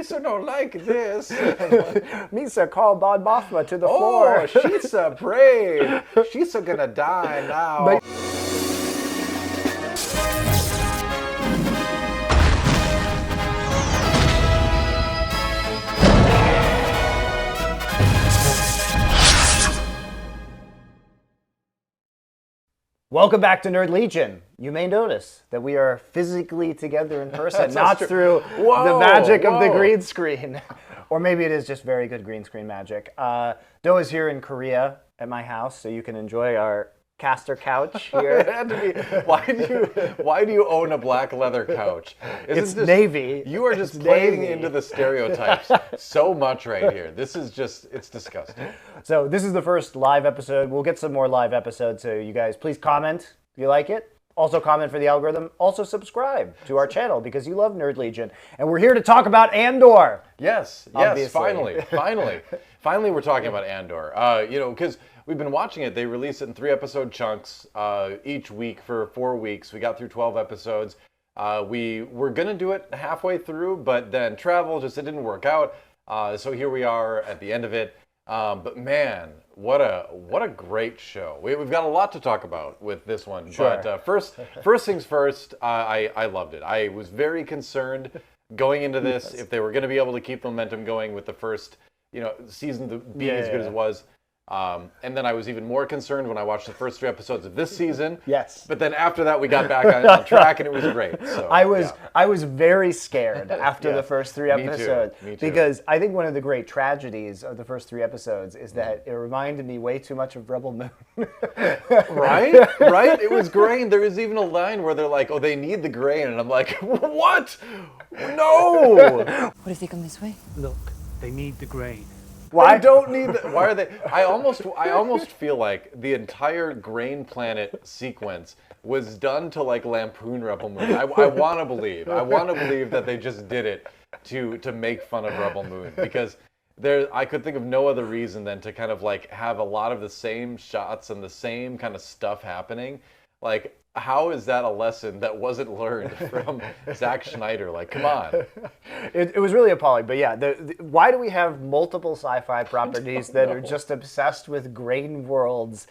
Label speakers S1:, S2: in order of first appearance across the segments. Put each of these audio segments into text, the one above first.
S1: Misa don't like this.
S2: Misa called Bon Mothma to the floor.
S1: Oh, she's brave. She's gonna die now.
S2: Welcome back to Nerd Legion. You may notice that we are physically together in person, not through the magic of the green screen. Or maybe it is just very good green screen magic. DoA is here in Korea at my house, so you can enjoy our caster couch here.
S1: It had to be, why do you own a black leather couch?
S2: It's navy.
S1: You are just playing into the stereotypes so much right here. This is just, it's disgusting.
S2: So this is the first live episode. We'll get some more live episodes, so you guys please comment if you like it. Also comment for the algorithm. Also subscribe to our channel because you love Nerd Legion. And we're here to talk about Andor.
S1: Yes, finally. Finally we're talking about Andor. Because we've been watching it. They release it in 3-episode chunks each week for 4 weeks. We got through 12 episodes. We were going to do it halfway through, but then travel it didn't work out. So here we are at the end of it. But man, what a great show. We've got a lot to talk about with this one.
S2: Sure.
S1: But first things first, I loved it. I was very concerned going into this if they were going to be able to keep the momentum going with the first season being as good as it was. And then I was even more concerned when I watched the first 3 episodes of this season.
S2: Yes.
S1: But then after that, we got back on track, and it was great. So,
S2: I was very scared after the first 3 episodes.
S1: Me too.
S2: Because I think one of the great tragedies of the first 3 episodes is that it reminded me way too much of Rebel Moon.
S1: Right? It was grain. There is even a line where they're like, "Oh, they need the grain," and I'm like, "What? No!"
S3: What if they come this way?
S4: Look, they need the grain.
S1: Why don't need the, why are they? I almost feel like the entire Grain Planet sequence was done to lampoon Rebel Moon. I want to believe that they just did it to make fun of Rebel Moon, because I could think of no other reason than to kind of have a lot of the same shots and the same kind of stuff happening. How is that a lesson that wasn't learned from Zack Snyder? Come on.
S2: It was really appalling. But yeah, why do we have multiple sci-fi properties that are just obsessed with grain worlds?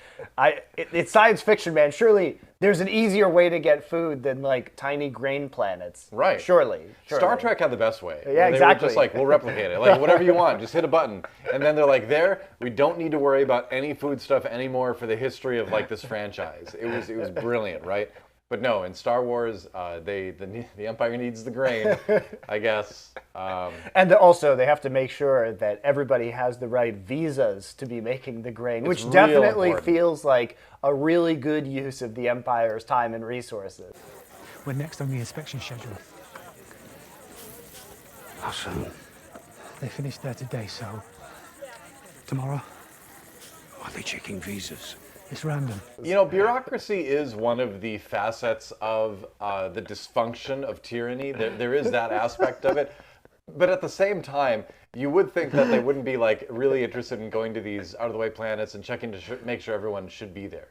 S2: It's science fiction, man. Surely there's an easier way to get food than tiny grain planets.
S1: Right.
S2: Surely.
S1: Star Trek had the best way.
S2: Yeah, exactly.
S1: They were just we'll replicate it. Whatever you want, just hit a button. And then they're there, we don't need to worry about any food stuff anymore for the history of this franchise. It was brilliant, right? But no, in Star Wars, the Empire needs the grain, I guess.
S2: And also, they have to make sure that everybody has the right visas to be making the grain, which definitely feels like a really good use of the Empire's time and resources.
S4: We're next on the inspection schedule.
S5: How soon?
S4: They finished there today, so tomorrow.
S5: Are they checking visas?
S4: It's random.
S1: Bureaucracy is one of the facets of the dysfunction of tyranny. There is that aspect of it. But at the same time, you would think that they wouldn't be really interested in going to these out-of-the-way planets and checking to make sure everyone should be there,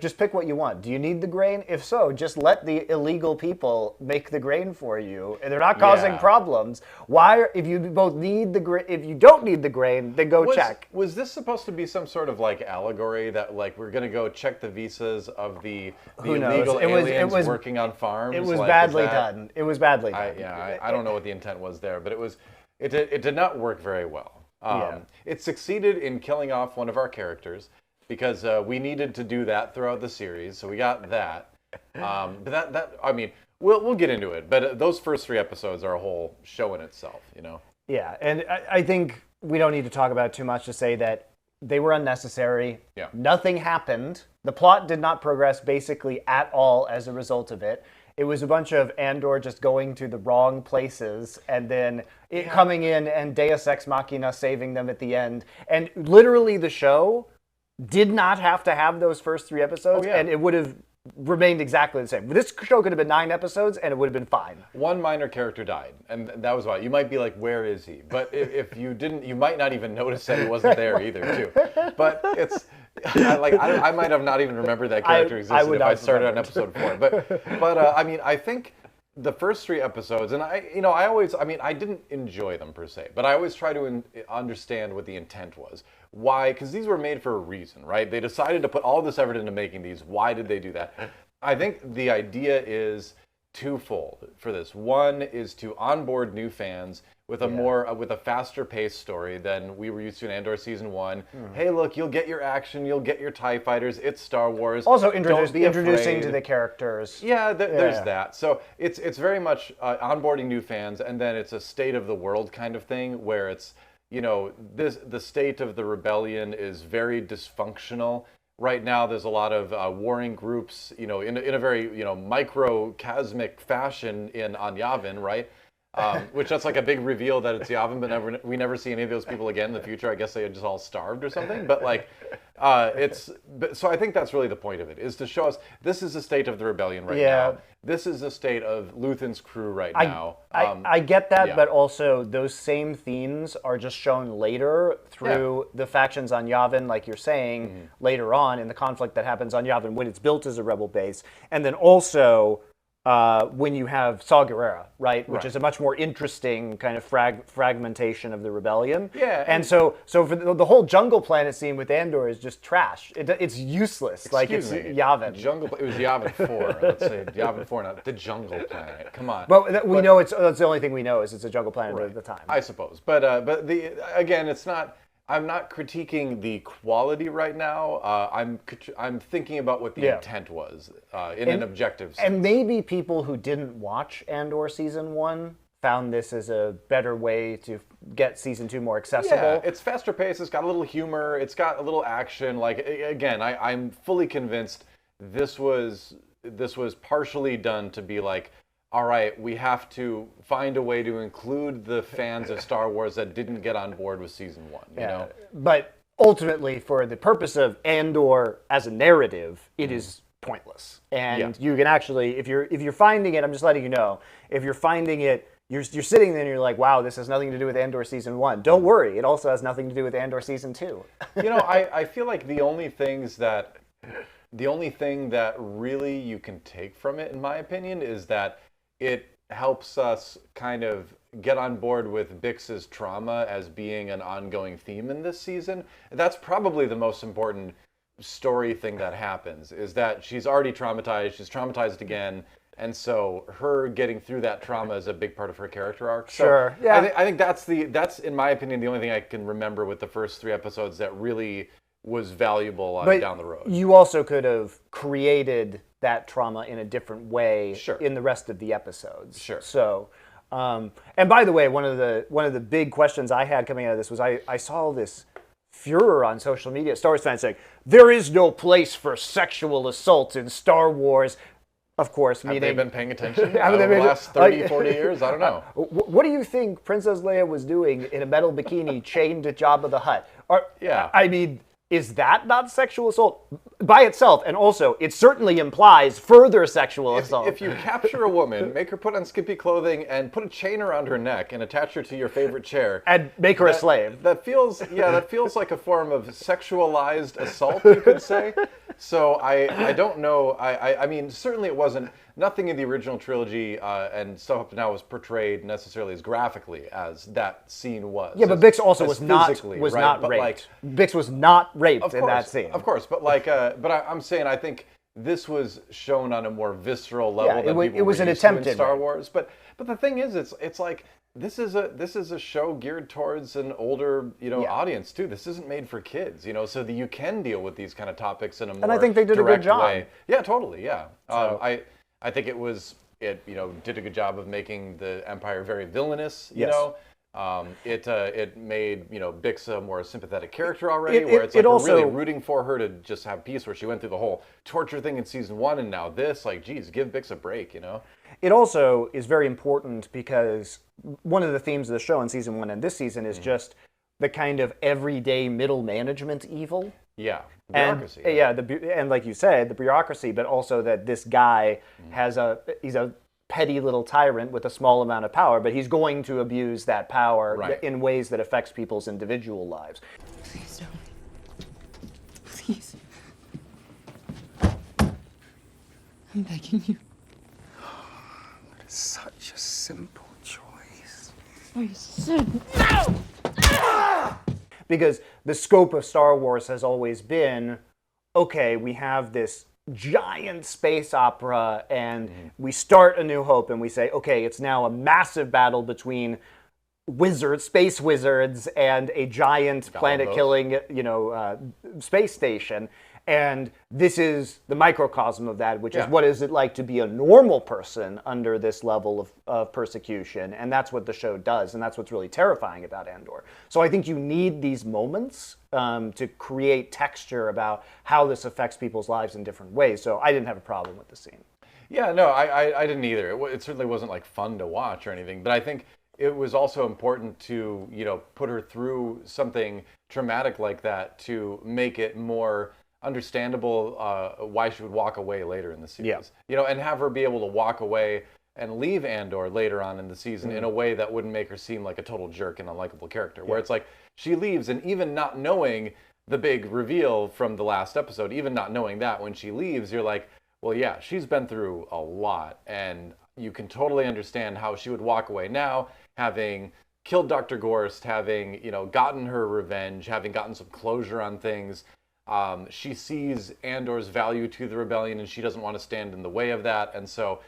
S2: Just pick what you want. Do you need the grain? If so, just let the illegal people make the grain for you, and they're not causing problems. Why, if you both need the grain, if you don't need the grain, then go check.
S1: Was this supposed to be some sort of allegory that we're going to go check the visas of the illegal aliens working on farms?
S2: It was badly done. It was badly done.
S1: I don't know what the intent was there, but it did not work very well. It succeeded in killing off one of our characters, because we needed to do that throughout the series, so we got that. But we'll get into it. But those first 3 episodes are a whole show in itself,
S2: Yeah, and I think we don't need to talk about it too much to say that they were unnecessary.
S1: Yeah.
S2: Nothing happened. The plot did not progress basically at all as a result of it. It was a bunch of Andor just going to the wrong places and then it coming in and Deus Ex Machina saving them at the end. And literally the show did not have to have those first 3 episodes, and it would have remained exactly the same. This show could have been 9 episodes, and it would have been fine.
S1: One minor character died, and that was why. You might be like, where is he? But if you didn't, you might not even notice that he wasn't there either, too. But it's... I might have not even remembered that character existed if I started on episode 4. But I think the first 3 episodes, and I didn't enjoy them per se, but I always try to understand what the intent was. Why? Because these were made for a reason, right? They decided to put all this effort into making these. Why did they do that? I think the idea is twofold for this. One is to onboard new fans with a faster paced story than we were used to in Andor season 1. Hey, look, you'll get your action, you'll get your TIE fighters. It's Star Wars.
S2: Also
S1: Don't be
S2: introducing
S1: afraid.
S2: to the characters.
S1: Yeah, there's that. So it's very much onboarding new fans, and then it's a state of the world kind of thing where it's, the state of the rebellion is very dysfunctional. Right now, there's a lot of warring groups, in a very, microcosmic fashion on Yavin, right? Which that's like a big reveal that it's Yavin, but we never see any of those people again in the future. I guess they had just all starved or something. But so I think that's really the point of it, is to show us this is the state of the rebellion right now. This is the state of Luthen's crew right now.
S2: I get that, but also those same themes are just shown later through the factions on Yavin, like you're saying, later on in the conflict that happens on Yavin when it's built as a rebel base. And then also when you have Saw Gerrera, right? Which is a much more interesting kind of fragmentation of the rebellion.
S1: Yeah.
S2: And so for the whole jungle planet scene with Andor is just trash. It's useless.
S1: Excuse me.
S2: Yavin.
S1: It was Yavin 4. Let's say Yavin 4, not the jungle planet. Come on.
S2: But we know that's the only thing we know is it's a jungle planet at the time.
S1: I suppose. But again, it's not. I'm not critiquing the quality right now. I'm thinking about what the intent was in an objective sense.
S2: And maybe people who didn't watch Andor season 1 found this as a better way to get season 2 more accessible.
S1: Yeah, it's faster paced. It's got a little humor. It's got a little action. Like, again, I'm fully convinced this was partially done to be like, all right, we have to find a way to include the fans of Star Wars that didn't get on board with season 1. You know?
S2: But ultimately, for the purpose of Andor as a narrative, it is pointless. And you can actually, if you're finding it, I'm just letting you know, if you're finding it, you're sitting there and you're like, wow, this has nothing to do with Andor season 1. Don't worry, it also has nothing to do with Andor season 2.
S1: I feel like the only thing that really you can take from it, in my opinion, is that it helps us kind of get on board with Bix's trauma as being an ongoing theme in this season. That's probably the most important story thing that happens, is that she's already traumatized, she's traumatized again, and so her getting through that trauma is a big part of her character arc.
S2: Sure,
S1: so yeah. I think that's, in my opinion, the only thing I can remember with the first 3 episodes that really was valuable down the road.
S2: You also could have created that trauma in a different way in the rest of the episodes.
S1: Sure.
S2: So, and by the way, one of the big questions I had coming out of this was I saw this furor on social media, Star Wars fans saying, there is no place for sexual assault in Star Wars. Of course,
S1: Have they been paying attention
S2: over
S1: the last 30, 40 years? I don't know.
S2: What do you think Princess Leia was doing in a metal bikini chained to Jabba the Hutt? I mean, is that not sexual assault by itself? And also, it certainly implies further sexual assault.
S1: If you capture a woman, make her put on skimpy clothing, and put a chain around her neck and attach her to your favorite chair,
S2: and make her a slave,
S1: that feels like a form of sexualized assault, you could say. So I don't know. I mean, certainly it wasn't. Nothing in the original trilogy and stuff up to now was portrayed necessarily as graphically as that scene was.
S2: Yeah, but Bix also was not
S1: but
S2: raped. Bix was not raped in that scene.
S1: Of course, but I'm saying I think this was shown on a more visceral level than people
S2: it was
S1: were
S2: an
S1: used to
S2: attempted
S1: in Star Wars. But the thing is, it's like this is a show geared towards an older audience too. This isn't made for kids, so that you can deal with these kind of topics in a more
S2: and I think they did a good job.
S1: Way. Yeah, totally. Yeah, so. I think it did a good job of making the Empire very villainous. It made Bix a more sympathetic character already, where it's like we're really rooting for her to just have peace. Where she went through the whole torture thing in season 1, and now this, like, geez, give Bix a break,
S2: It also is very important because one of the themes of the show in season 1 and this season is just the kind of everyday middle management evil.
S1: Yeah. Bureaucracy.
S2: And like you said, the bureaucracy, but also that this guy he's a petty little tyrant with a small amount of power, but he's going to abuse that power in ways that affects people's individual lives.
S3: Please don't. Please. I'm begging you.
S5: What Such a simple choice.
S3: I said no!
S2: Because the scope of Star Wars has always been, okay, we have this giant space opera, and we start A New Hope, and we say, okay, it's now a massive battle between space wizards, and a giant planet-killing, space station. And this is the microcosm of that, which is what is it like to be a normal person under this level of persecution. And that's what the show does, and that's what's really terrifying about Andor. So I think you need these moments to create texture about how this affects people's lives in different ways. So I didn't have a problem with the scene.
S1: Yeah, no, I didn't either. It certainly wasn't like fun to watch or anything, but I think it was also important to, put her through something traumatic like that to make it more understandable why she would walk away later in the series. And have her be able to walk away and leave Andor later on in the season in a way that wouldn't make her seem like a total jerk and unlikable character. Where it's like she leaves, and even not knowing the big reveal from the last episode, even not knowing that when she leaves, you're like, well, yeah, she's been through a lot, and you can totally understand how she would walk away now, having killed Dr. Gorst, having gotten her revenge, having gotten some closure on things. She sees Andor's value to the rebellion, and she doesn't want to stand in the way of that. And so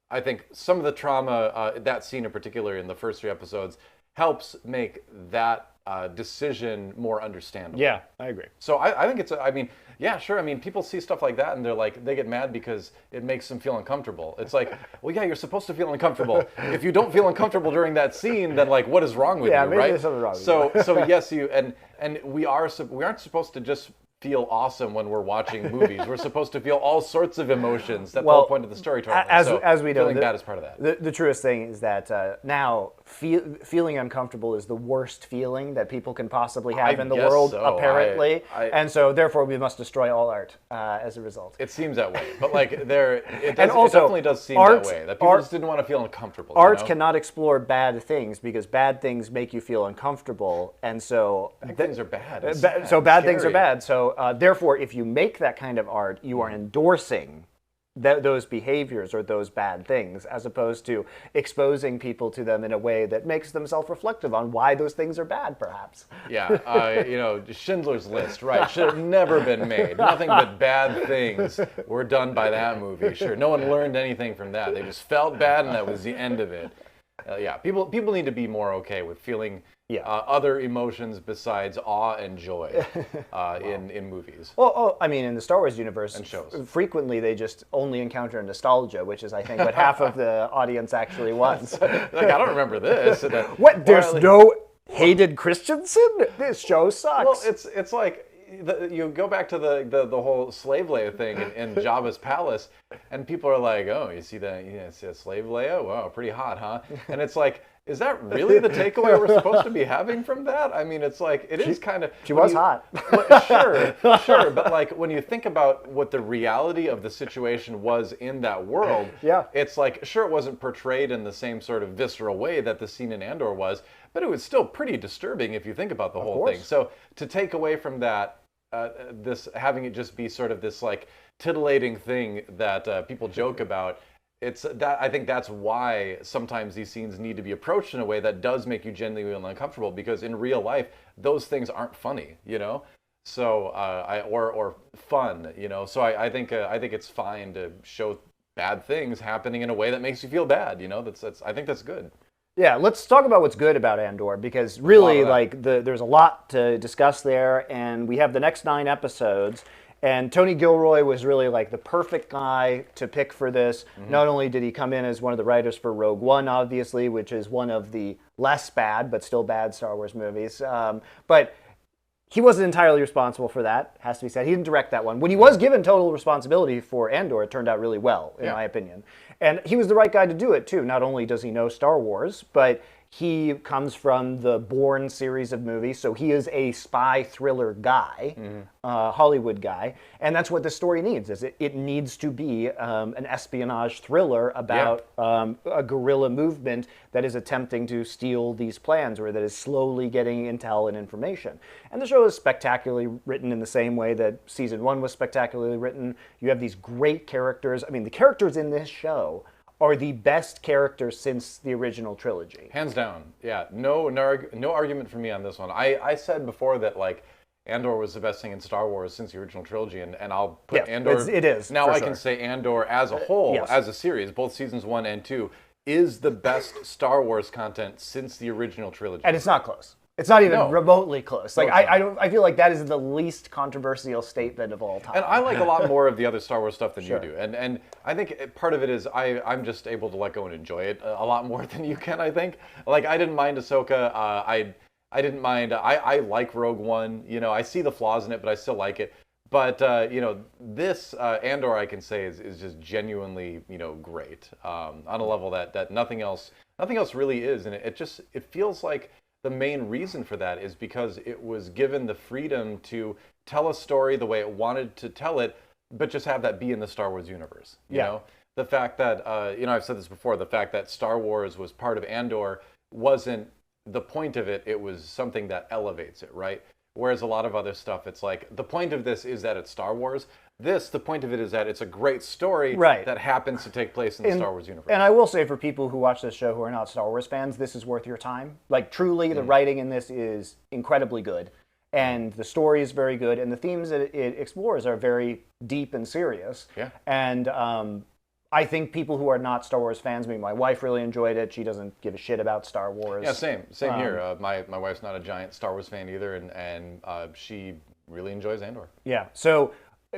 S1: I think some of the trauma, that scene in particular in the first 3 episodes, helps make that decision more understandable.
S2: Yeah, I agree.
S1: So I think it's, sure. People see stuff like that and they're like, they get mad because it makes them feel uncomfortable. It's like, well, yeah, you're supposed to feel uncomfortable. If you don't feel uncomfortable during that scene, then like, what is wrong with you,
S2: maybe
S1: right?
S2: there's something wrong with you.
S1: So yes, and we aren't supposed to just feel awesome when we're watching movies. We're supposed to feel all sorts of emotions. That's the whole point of the storytelling.
S2: As we know,
S1: feeling bad is part of that.
S2: The truest thing is that now feeling uncomfortable is the worst feeling that people can possibly have in the world,
S1: so.
S2: apparently. And so therefore we must destroy all art as a result.
S1: It seems that way. But like it definitely does seem that way. That people just didn't want to feel uncomfortable.
S2: Art cannot explore bad things because bad things make you feel uncomfortable. And so
S1: things are bad.
S2: So bad things are bad. So therefore, if you make that kind of art, you are endorsing those behaviors or those bad things, as opposed to exposing people to them in a way that makes them self-reflective on why those things are bad, perhaps.
S1: Yeah, Schindler's List, right? Should have never been made. Nothing but bad things were done by that movie. Sure, no one learned anything from that. They just felt bad, and that was the end of it. People need to be more okay with feeling other emotions besides awe and joy in movies.
S2: Well, in the Star Wars universe,
S1: and shows.
S2: Frequently they just only encounter nostalgia, which is, I think, what half of the audience actually wants.
S1: Like, I don't remember this.
S2: What? There's no Hayden Christensen? This show sucks.
S1: Well, it's like you go back to the whole slave Leia thing in Jabba's palace, and people are like, "Oh, you see that? See a slave Leia? Wow, pretty hot, huh?" And it's like, is that really the takeaway we're supposed to be having from that? It's like it is kind of.
S2: She was hot.
S1: Sure, but like when you think about what the reality of the situation was in that world, it's like sure it wasn't portrayed in the same sort of visceral way that the scene in Andor was, but it was still pretty disturbing if you think about the whole thing. So to take away from that. This having it just be sort of this like titillating thing that people joke about. I think that's why sometimes these scenes need to be approached in a way that does make you genuinely uncomfortable, because in real life those things aren't funny, So or fun, So I think it's fine to show bad things happening in a way that makes you feel bad, I think that's good.
S2: Yeah, let's talk about what's good about Andor, because really, there's a lot to discuss there, and we have the next 9 episodes, and Tony Gilroy was really like the perfect guy to pick for this. Mm-hmm. Not only did he come in as one of the writers for Rogue One, obviously, which is one of the less bad, but still bad Star Wars movies, but he wasn't entirely responsible for that, has to be said. He didn't direct that one. When he was given total responsibility for Andor, it turned out really well, in my opinion. And he was the right guy to do it, too. Not only does he know Star Wars, but he comes from the Bourne series of movies, so he is a spy thriller guy, Hollywood guy, and that's what the story needs. It needs to be an espionage thriller about a guerrilla movement that is attempting to steal these plans, or that is slowly getting intel and information. And the show is spectacularly written in the same way that Season 1 was spectacularly written. You have these great characters. The characters in this show are the best characters since the original trilogy.
S1: Hands down, yeah. No argument for me on this one. I said before that like Andor was the best thing in Star Wars since the original trilogy, and I'll put Andor.
S2: It is.
S1: Now
S2: for
S1: I
S2: sure.
S1: can say Andor as a whole,
S2: Yes.
S1: as a series, both seasons 1 and 2, is the best Star Wars content since the original trilogy.
S2: And it's not close. It's not even
S1: No.
S2: remotely close. Like
S1: No, it's not.
S2: I feel like that is the least controversial statement of all time.
S1: And I like a lot more of the other Star Wars stuff than
S2: Sure.
S1: you do. And I think part of it is I'm just able to let go and enjoy it a lot more than you can, I think. Like, I didn't mind Ahsoka. I didn't mind. I like Rogue One. You know, I see the flaws in it, but I still like it. But, you know, this Andor, I can say, is just genuinely, you know, great on a level that nothing else really is. And it feels like the main reason for that is because it was given the freedom to tell a story the way it wanted to tell it, but just have that be in the Star Wars universe. You know, the fact that, you know, I've said this before, the fact that Star Wars was part of Andor wasn't the point of it. It was something that elevates it, right? Whereas a lot of other stuff, it's like, the point of this is that it's Star Wars. The point of it is that it's a great story that happens to take place in the Star Wars universe.
S2: And I will say, for people who watch this show who are not Star Wars fans, this is worth your time. Like, truly, the writing in this is incredibly good. And the story is very good. And the themes that it explores are very deep and serious.
S1: Yeah.
S2: And I think people who are not Star Wars fans, I mean, my wife really enjoyed it. She doesn't give a shit about Star Wars.
S1: Yeah, same here. My wife's not a giant Star Wars fan either, and she really enjoys Andor.
S2: Yeah. So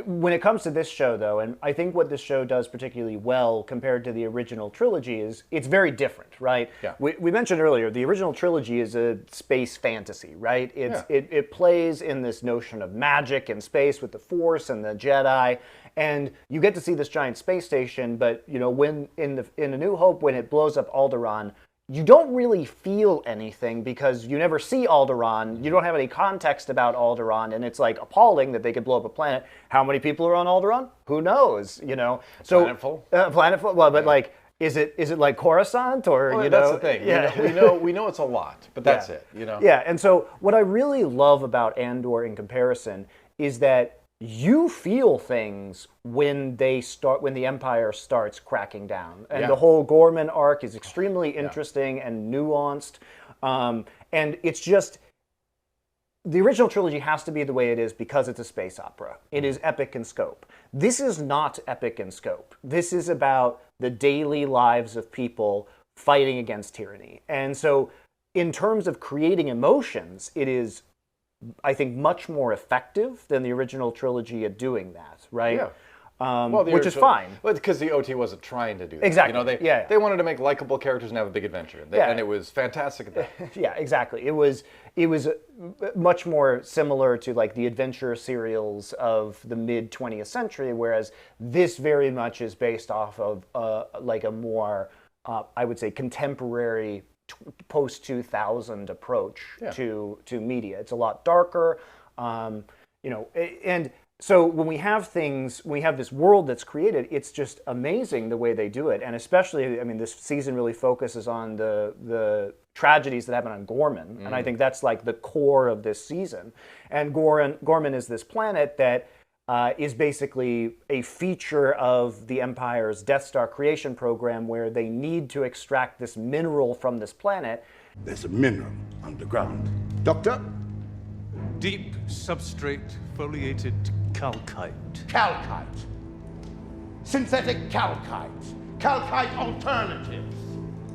S2: when it comes to this show, though, and I think what this show does particularly well compared to the original trilogy is it's very different, right?
S1: Yeah.
S2: We mentioned earlier, the original trilogy is a space fantasy, right? It plays in this notion of magic and space with the Force and the Jedi, and you get to see this giant space station, but, you know, when in A New Hope, when it blows up Alderaan, you don't really feel anything because you never see Alderaan. You don't have any context about Alderaan, and it's like appalling that they could blow up a planet. How many people are on Alderaan? Who knows? You know,
S1: Planet full.
S2: Planet full. Well, but like, is it like Coruscant or
S1: Well,
S2: you
S1: that's
S2: know?
S1: the thing.
S2: Yeah.
S1: We know it's a lot, but that's
S2: Yeah.
S1: it. You know.
S2: Yeah, and so what I really love about Andor in comparison is that you feel things when the Empire starts cracking down, and the whole Gorman arc is extremely interesting and nuanced, and it's just, the original trilogy has to be the way it is because it's a space opera. It is epic in scope. This is not epic in scope. This is about the daily lives of people fighting against tyranny, and so in terms of creating emotions, it is, I think, much more effective than the original trilogy at doing that, right?
S1: Yeah.
S2: Which is fine.
S1: Well, because the OT wasn't trying to do that.
S2: Exactly.
S1: You know, they wanted to make likable characters and have a big adventure, and it was fantastic at that.
S2: Yeah, exactly. It was much more similar to like the adventure serials of the mid 20th century, whereas this very much is based off of like a more, I would say, contemporary post 2000 approach to media. It's a lot darker, you know, and so when we have this world that's created, it's just amazing the way they do it. And especially, I mean, this season really focuses on the tragedies that happen on Gorman, and I think that's like the core of this season. And Gorman is this planet that is basically a feature of the Empire's Death Star creation program, where they need to extract this mineral from this planet.
S6: There's a mineral underground. Doctor?
S7: Deep substrate foliated calcite.
S6: Calcite. Synthetic calcite. Calcite alternatives.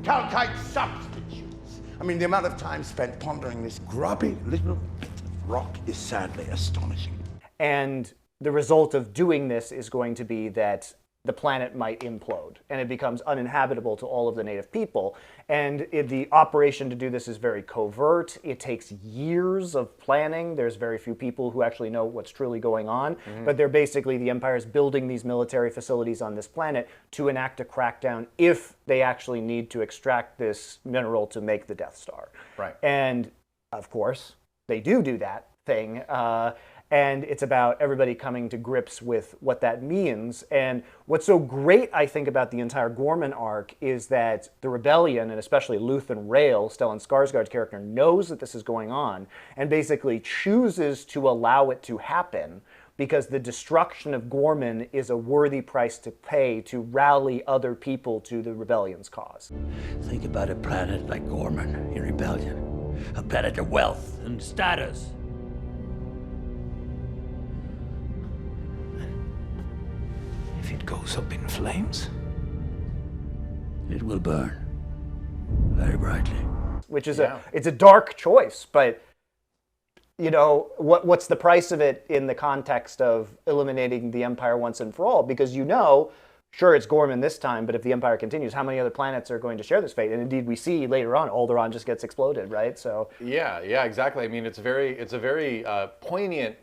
S6: Calcite substitutes. I mean, the amount of time spent pondering this grubby little bit of rock is sadly astonishing.
S2: And the result of doing this is going to be that the planet might implode and it becomes uninhabitable to all of the native people. And the operation to do this is very covert. It takes years of planning. There's very few people who actually know what's truly going on. But they're basically, the Empire's building these military facilities on this planet to enact a crackdown if they actually need to extract this mineral to make the Death Star.
S1: Right.
S2: And of course, they do that thing. And it's about everybody coming to grips with what that means. And what's so great, I think, about the entire Gorman arc is that the rebellion, and especially Luthen Rael, Stellan Skarsgård's character, knows that this is going on and basically chooses to allow it to happen because the destruction of Gorman is a worthy price to pay to rally other people to the rebellion's cause.
S8: Think about a planet like Gorman in rebellion. A planet of wealth and status.
S4: If it goes up in flames,
S8: It will burn very brightly.
S2: Which is it's a dark choice, but you know, what's the price of it in the context of eliminating the Empire once and for all? Because you know, sure, it's Gorman this time, but if the Empire continues, how many other planets are going to share this fate? And indeed, we see later on, Alderaan just gets exploded, right? So
S1: yeah, exactly. I mean, it's a very poignant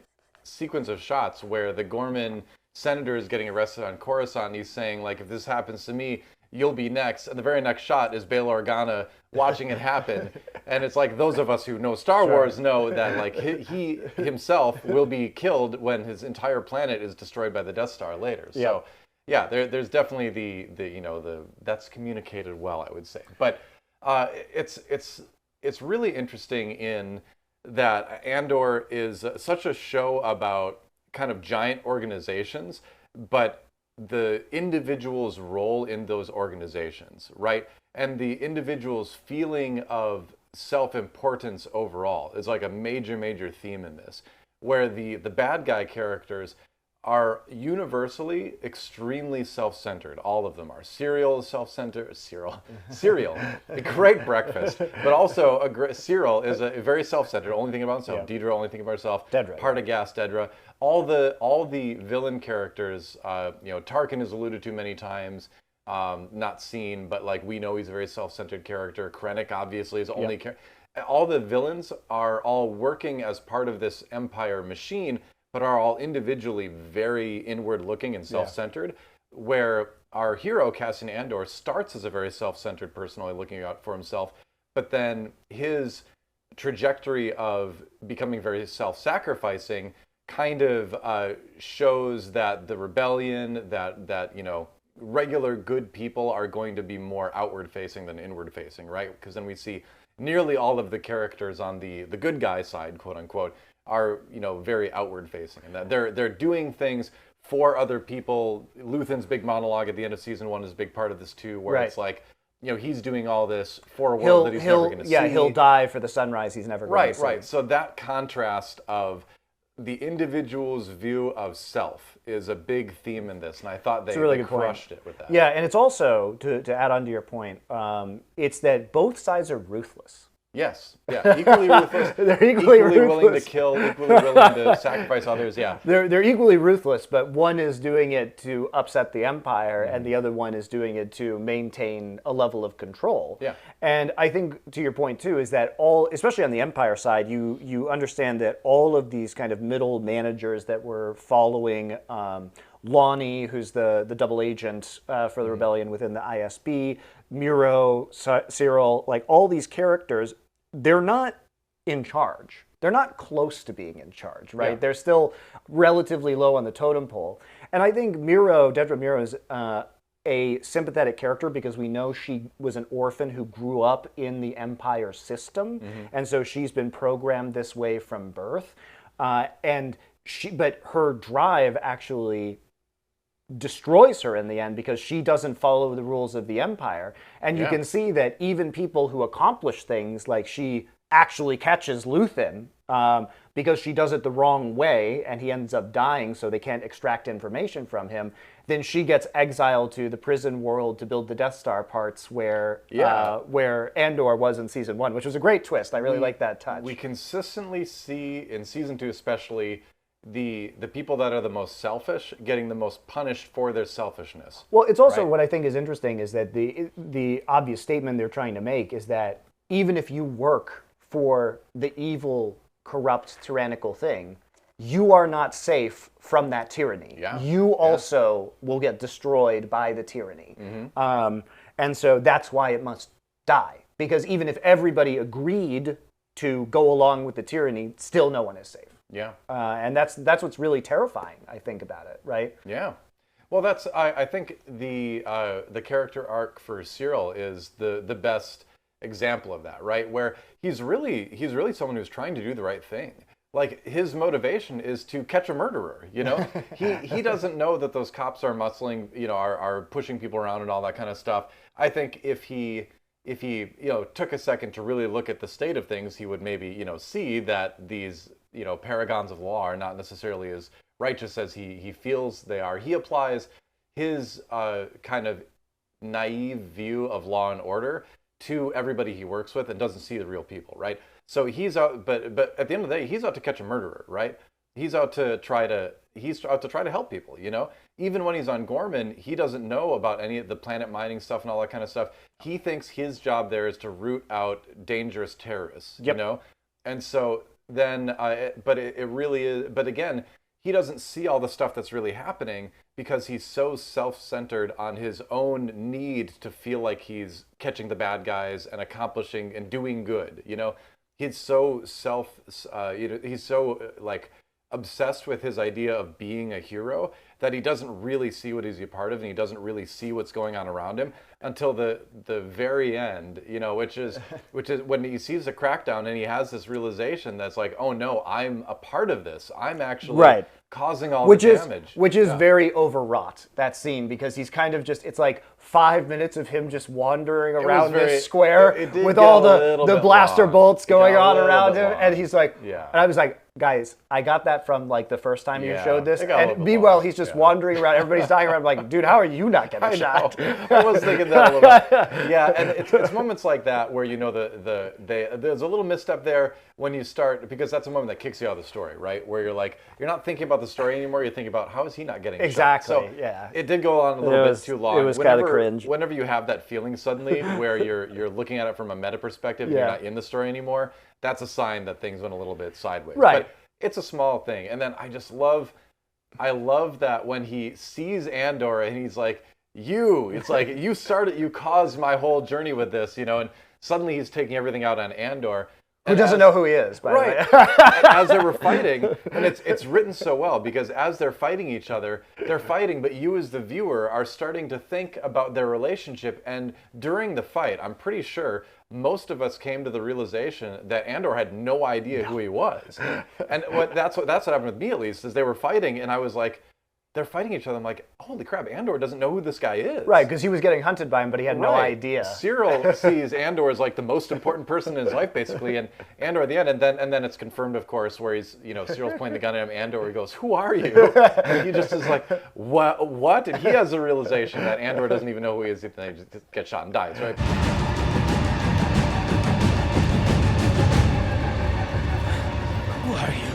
S1: sequence of shots where the Gorman senator is getting arrested on Coruscant. And he's saying, like, if this happens to me, you'll be next. And the very next shot is Bail Organa watching it happen. And it's like, those of us who know Star Wars know that, like, he himself will be killed when his entire planet is destroyed by the Death Star later. So yeah, there's definitely the that's communicated well, I would say. But it's really interesting in that Andor is such a show about kind of giant organizations, but the individual's role in those organizations, right? And the individual's feeling of self-importance overall is like a major theme in this, where the bad guy characters are universally extremely self-centered. All of them are. Cyril is self-centered. Cereal, a great breakfast. But also, Cyril is a very self-centered, only thinking about himself. Dedra only thinking about herself.
S2: Dedra,
S1: Partagast, Dedra. All the villain characters, Tarkin is alluded to many times, not seen, but like we know he's a very self-centered character. Krennic obviously is only all the villains are all working as part of this Empire machine, but are all individually very inward-looking and self-centered, where our hero, Cassian Andor, starts as a very self-centered person, only looking out for himself, but then his trajectory of becoming very self-sacrificing kind of shows that the rebellion, that regular good people are going to be more outward-facing than inward-facing, right? Because then we see nearly all of the characters on the good guy side, quote-unquote, are very outward facing, and that they're doing things for other people. Luthen's big monologue at the end of season 1 is a big part of this too, where it's like, he's doing all this for a world that he's never going to see.
S2: Yeah, he'll die for the sunrise he's never going to see.
S1: Right. So that contrast of the individual's view of self is a big theme in this, and I thought they crushed it with that.
S2: Yeah, and it's also, to add on to your point, it's that both sides are ruthless.
S1: Yes, equally ruthless.
S2: They're equally ruthless.
S1: Willing to kill, equally willing to sacrifice others. Yeah,
S2: they're equally ruthless, but one is doing it to upset the Empire, and the other one is doing it to maintain a level of control.
S1: Yeah,
S2: and I think to your point too is that especially on the Empire side, you understand that all of these kind of middle managers that were following Lonnie, who's the double agent for the rebellion within the ISB, Muro, Cyril, like all these characters. They're not in charge. They're not close to being in charge, right? Yeah. They're still relatively low on the totem pole. And I think Dedra Muro is a sympathetic character because we know she was an orphan who grew up in the Empire system. And so she's been programmed this way from birth. But her drive actually destroys her in the end because she doesn't follow the rules of the Empire. And you can see that even people who accomplish things, like she actually catches Luthen because she does it the wrong way and he ends up dying so they can't extract information from him, then she gets exiled to the prison world to build the Death Star parts where Andor was in season 1, which was a great twist. I really like that touch.
S1: We consistently see, in season 2 especially, the people that are the most selfish getting the most punished for their selfishness.
S2: Well, it's also what I think is interesting is that the obvious statement they're trying to make is that even if you work for the evil, corrupt, tyrannical thing, you are not safe from that tyranny.
S1: Yeah.
S2: You also will get destroyed by the tyranny. And so that's why it must die. Because even if everybody agreed to go along with the tyranny, still no one is safe.
S1: Yeah,
S2: and that's what's really terrifying, I think, about it, right?
S1: Yeah, well, I think the character arc for Cyril is the best example of that, right? Where he's really someone who's trying to do the right thing. like his motivation is to catch a murderer, you know? he doesn't know that those cops are muscling, you know, are pushing people around and all that kind of stuff. I think if he you know, took a second to really look at the state of things, he would maybe, you know, see that these, you know, paragons of law are not necessarily as righteous as he feels they are. He applies his kind of naive view of law and order to everybody he works with and doesn't see the real people, right? So he's out, but at the end of the day, he's out to catch a murderer, right? He's out to try to help people, you know? Even when he's on Gorman, he doesn't know about any of the planet mining stuff and all that kind of stuff. He thinks his job there is to root out dangerous terrorists, you know? And so then, but it really is, but again, he doesn't see all the stuff that's really happening because he's so self-centered on his own need to feel like he's catching the bad guys and accomplishing and doing good, you know? He's so you know, he's so like obsessed with his idea of being a hero that he doesn't really see what he's a part of, and he doesn't really see what's going on around him until the very end, you know, which is when he sees the crackdown and he has this realization that's like, oh no, I'm a part of this. I'm actually causing all the damage.
S2: Which is very overwrought, that scene, because he's kind of just, it's like 5 minutes of him just wandering around this square with all the blaster bolts going on around him, and he's like, and I was like, guys, I got that from like the first time you showed this, and meanwhile he's just wandering around, everybody's dying around. I'm like, dude, how are you not getting shot?
S1: I was thinking that a little bit. Yeah, and it's moments like that where, you know, there's a little misstep there when you start, because that's a moment that kicks you out of the story, right? Where you're like, you're not thinking about the story anymore, you're thinking about how is he not getting shot? So it did go on a little bit too long.
S2: It was kind of cringe.
S1: Whenever you have that feeling suddenly where you're looking at it from a meta perspective and you're not in the story anymore, that's a sign that things went a little bit sideways.
S2: Right.
S1: But it's a small thing. And then I love that when he sees Andor and he's like, it's like, you caused my whole journey with this, you know, and suddenly he's taking everything out on Andor.
S2: Who doesn't know who he is, by the way.
S1: As they were fighting, and it's written so well, because as they're fighting each other, they're fighting, but you as the viewer are starting to think about their relationship, and during the fight, I'm pretty sure most of us came to the realization that Andor had no idea who he was. And that's what happened with me, at least, is they were fighting, and I was like, they're fighting each other. I'm like, holy crap, Andor doesn't know who this guy is.
S2: Right, because he was getting hunted by him, but he had no idea.
S1: Cyril sees Andor as like the most important person in his life, basically, and Andor at the end, and then it's confirmed, of course, where he's, you know, Cyril's pointing the gun at him, Andor, he goes, who are you? And he just is like, what? And he has the realization that Andor doesn't even know who he is, and then he just gets shot and dies, right?
S8: Who are you?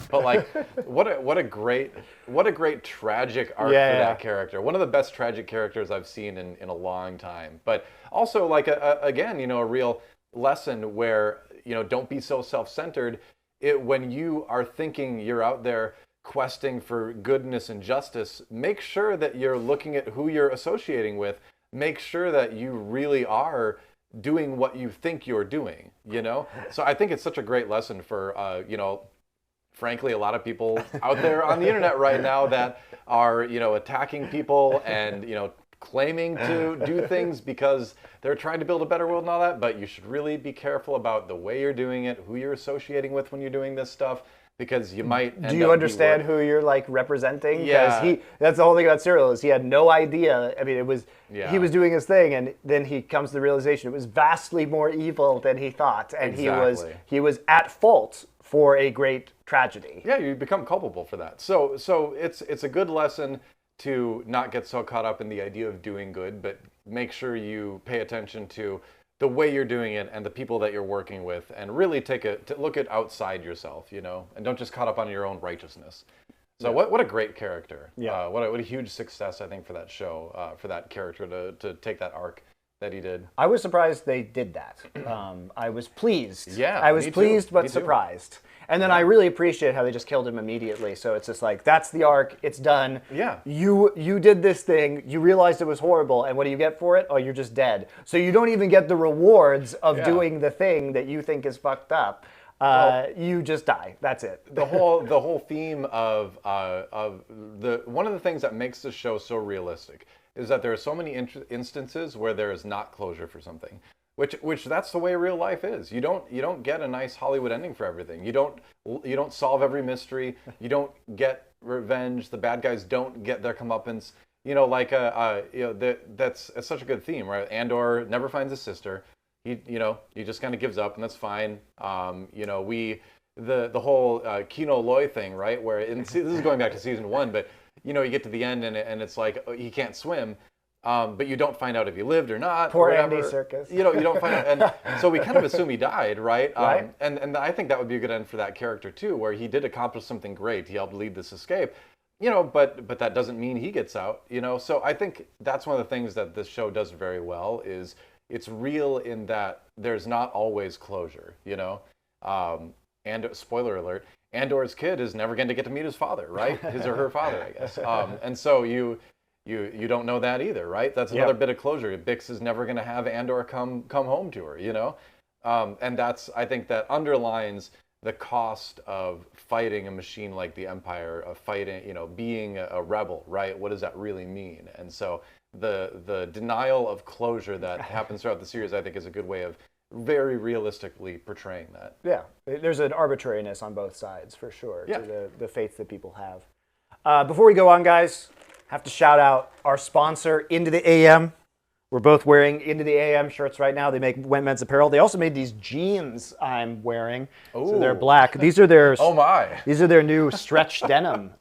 S1: But like, what a great tragic arc for that character. One of the best tragic characters I've seen in a long time. But also like again, you know, a real lesson where, you know, don't be so self-centered. When you are thinking you're out there questing for goodness and justice, make sure that you're looking at who you're associating with. Make sure that you really are doing what you think you're doing, you know? So I think it's such a great lesson for, you know, frankly, a lot of people out there on the internet right now that are, you know, attacking people and, you know, claiming to do things because they're trying to build a better world and all that, but you should really be careful about the way you're doing it, who you're associating with when you're doing this stuff, because you might end up.
S2: Do you understand who you're like representing? Because that's the whole thing about Cyril, is he had no idea. I mean, it was he was doing his thing, and then he comes to the realization it was vastly more evil than he thought, and he was at fault for a great tragedy.
S1: Yeah, you become culpable for that. So it's a good lesson to not get so caught up in the idea of doing good, but make sure you pay attention to the way you're doing it and the people that you're working with, and really look at outside yourself, you know, and don't just caught up on your own righteousness. So what a great character. Yeah. What a huge success, I think, for that show, for that character to take that arc that he did.
S2: I was surprised they did that. I was pleased.
S1: Yeah,
S2: I was pleased but surprised. And then I really appreciate how they just killed him immediately. So it's just like, that's the arc, it's done.
S1: Yeah.
S2: You did this thing, you realized it was horrible, and what do you get for it? Oh, you're just dead. So you don't even get the rewards of doing the thing that you think is fucked up. You just die. That's it.
S1: The whole theme of one of the things that makes the show so realistic is that there are so many instances where there is not closure for something. Which that's the way real life is. You don't get a nice Hollywood ending for everything. You don't solve every mystery. You don't get revenge. The bad guys don't get their comeuppance. That's such a good theme, right? Andor never finds his sister. He just kind of gives up, and that's fine. The whole Kino Loy thing, right? Where this is going back to season 1, but you get to the end and it's like he can't swim. But you don't find out if he lived or not.
S2: Poor Andy Serkis.
S1: You don't find out, and so we kind of assume he died, right?
S2: Right.
S1: And I think that would be a good end for that character too, where he did accomplish something great. He helped lead this escape, but that doesn't mean he gets out. So I think that's one of the things that this show does very well is it's real in that there's not always closure. And spoiler alert, Andor's kid is never going to get to meet his father, right? His or her father, I guess. And so you don't know that either, right? That's another bit of closure. Bix is never going to have Andor come home to her, and I think that underlines the cost of fighting a machine like the Empire, of fighting, being a rebel, right? What does that really mean? And so the denial of closure that happens throughout the series, I think, is a good way of very realistically portraying that.
S2: Yeah, there's an arbitrariness on both sides for sure to the faith that people have. Before we go on, guys, have to shout out our sponsor, Into the AM. We're both wearing Into the AM shirts right now. They make Wet Men's apparel. They also made these jeans I'm wearing.
S1: Ooh.
S2: So they're black. These are their
S1: oh my!
S2: These are their new stretch denim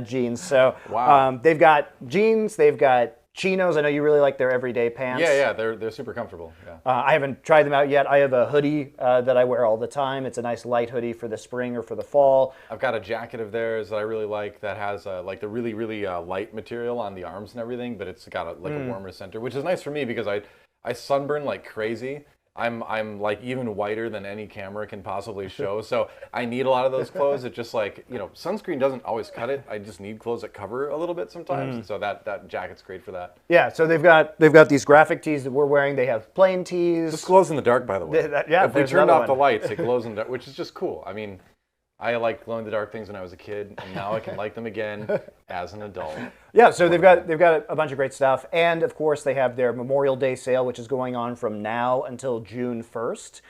S2: jeans. So
S1: wow.
S2: They've got jeans. They've got chinos. I know you really like their everyday pants.
S1: Yeah, they're super comfortable. Yeah.
S2: I haven't tried them out yet. I have a hoodie that I wear all the time. It's a nice light hoodie for the spring or for the fall.
S1: I've got a jacket of theirs that I really like that has like the really, really light material on the arms and everything, but it's got a warmer center, which is nice for me because I sunburn like crazy. I'm like even whiter than any camera can possibly show, so I need a lot of those clothes. It just sunscreen doesn't always cut it. I just need clothes that cover a little bit sometimes, and so that jacket's great for that.
S2: Yeah, so they've got these graphic tees that we're wearing. They have plain tees.
S1: This glows in the dark, by the way. If we turned off the lights, it glows in the dark, which is just cool. I mean, I liked glow in the dark things when I was a kid, and now I can like them again as an adult.
S2: Yeah, so they've got a bunch of great stuff, and of course they have their Memorial Day sale, which is going on from now until June 1st.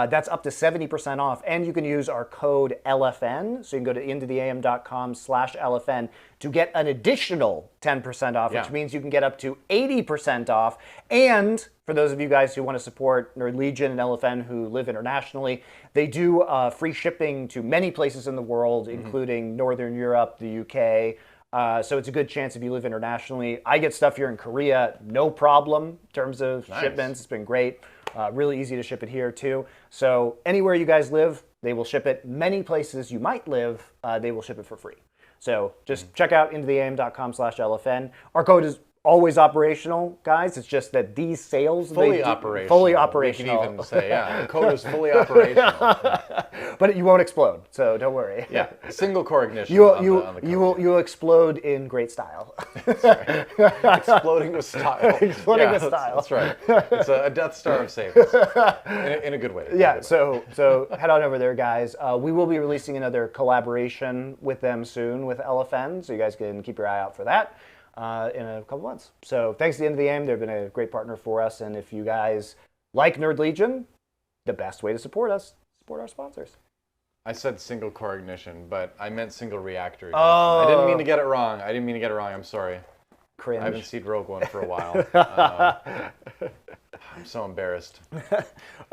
S2: That's up to 70% off, and you can use our code LFN, so you can go to intotheam.com/LFN to get an additional 10% off, which means you can get up to 80% off. And for those of you guys who want to support Nerd Legion and LFN who live internationally, they do free shipping to many places in the world, including Northern Europe, the UK. So it's a good chance if you live internationally. I get stuff here in Korea, no problem in terms of shipments. It's been great. Really easy to ship it here too. So anywhere you guys live, they will ship it. Many places you might live, they will ship it for free. So just check out intotheam.com/LFN. Our code is always operational, guys. It's just that these sales...
S1: Fully operational.
S2: Fully operational.
S1: We can even say, the code is fully operational.
S2: But you won't explode, so don't worry.
S1: Yeah, single core ignition.
S2: You will explode in great style.
S1: That's right. Exploding with style.
S2: Exploding with style.
S1: That's right. It's a Death Star of savings. In a good way.
S2: Yeah, so head on over there, guys. We will be releasing another collaboration with them soon with LFN, so you guys can keep your eye out for that. In a couple months. So thanks to the End of the Game. They've been a great partner for us. And if you guys like Nerd Legion, the best way to support us, support our sponsors.
S1: I said single core ignition, but I meant single reactor ignition.
S2: Oh.
S1: I didn't mean to get it wrong. I'm sorry.
S2: Cringe.
S1: I haven't seen Rogue One for a while. I'm so embarrassed.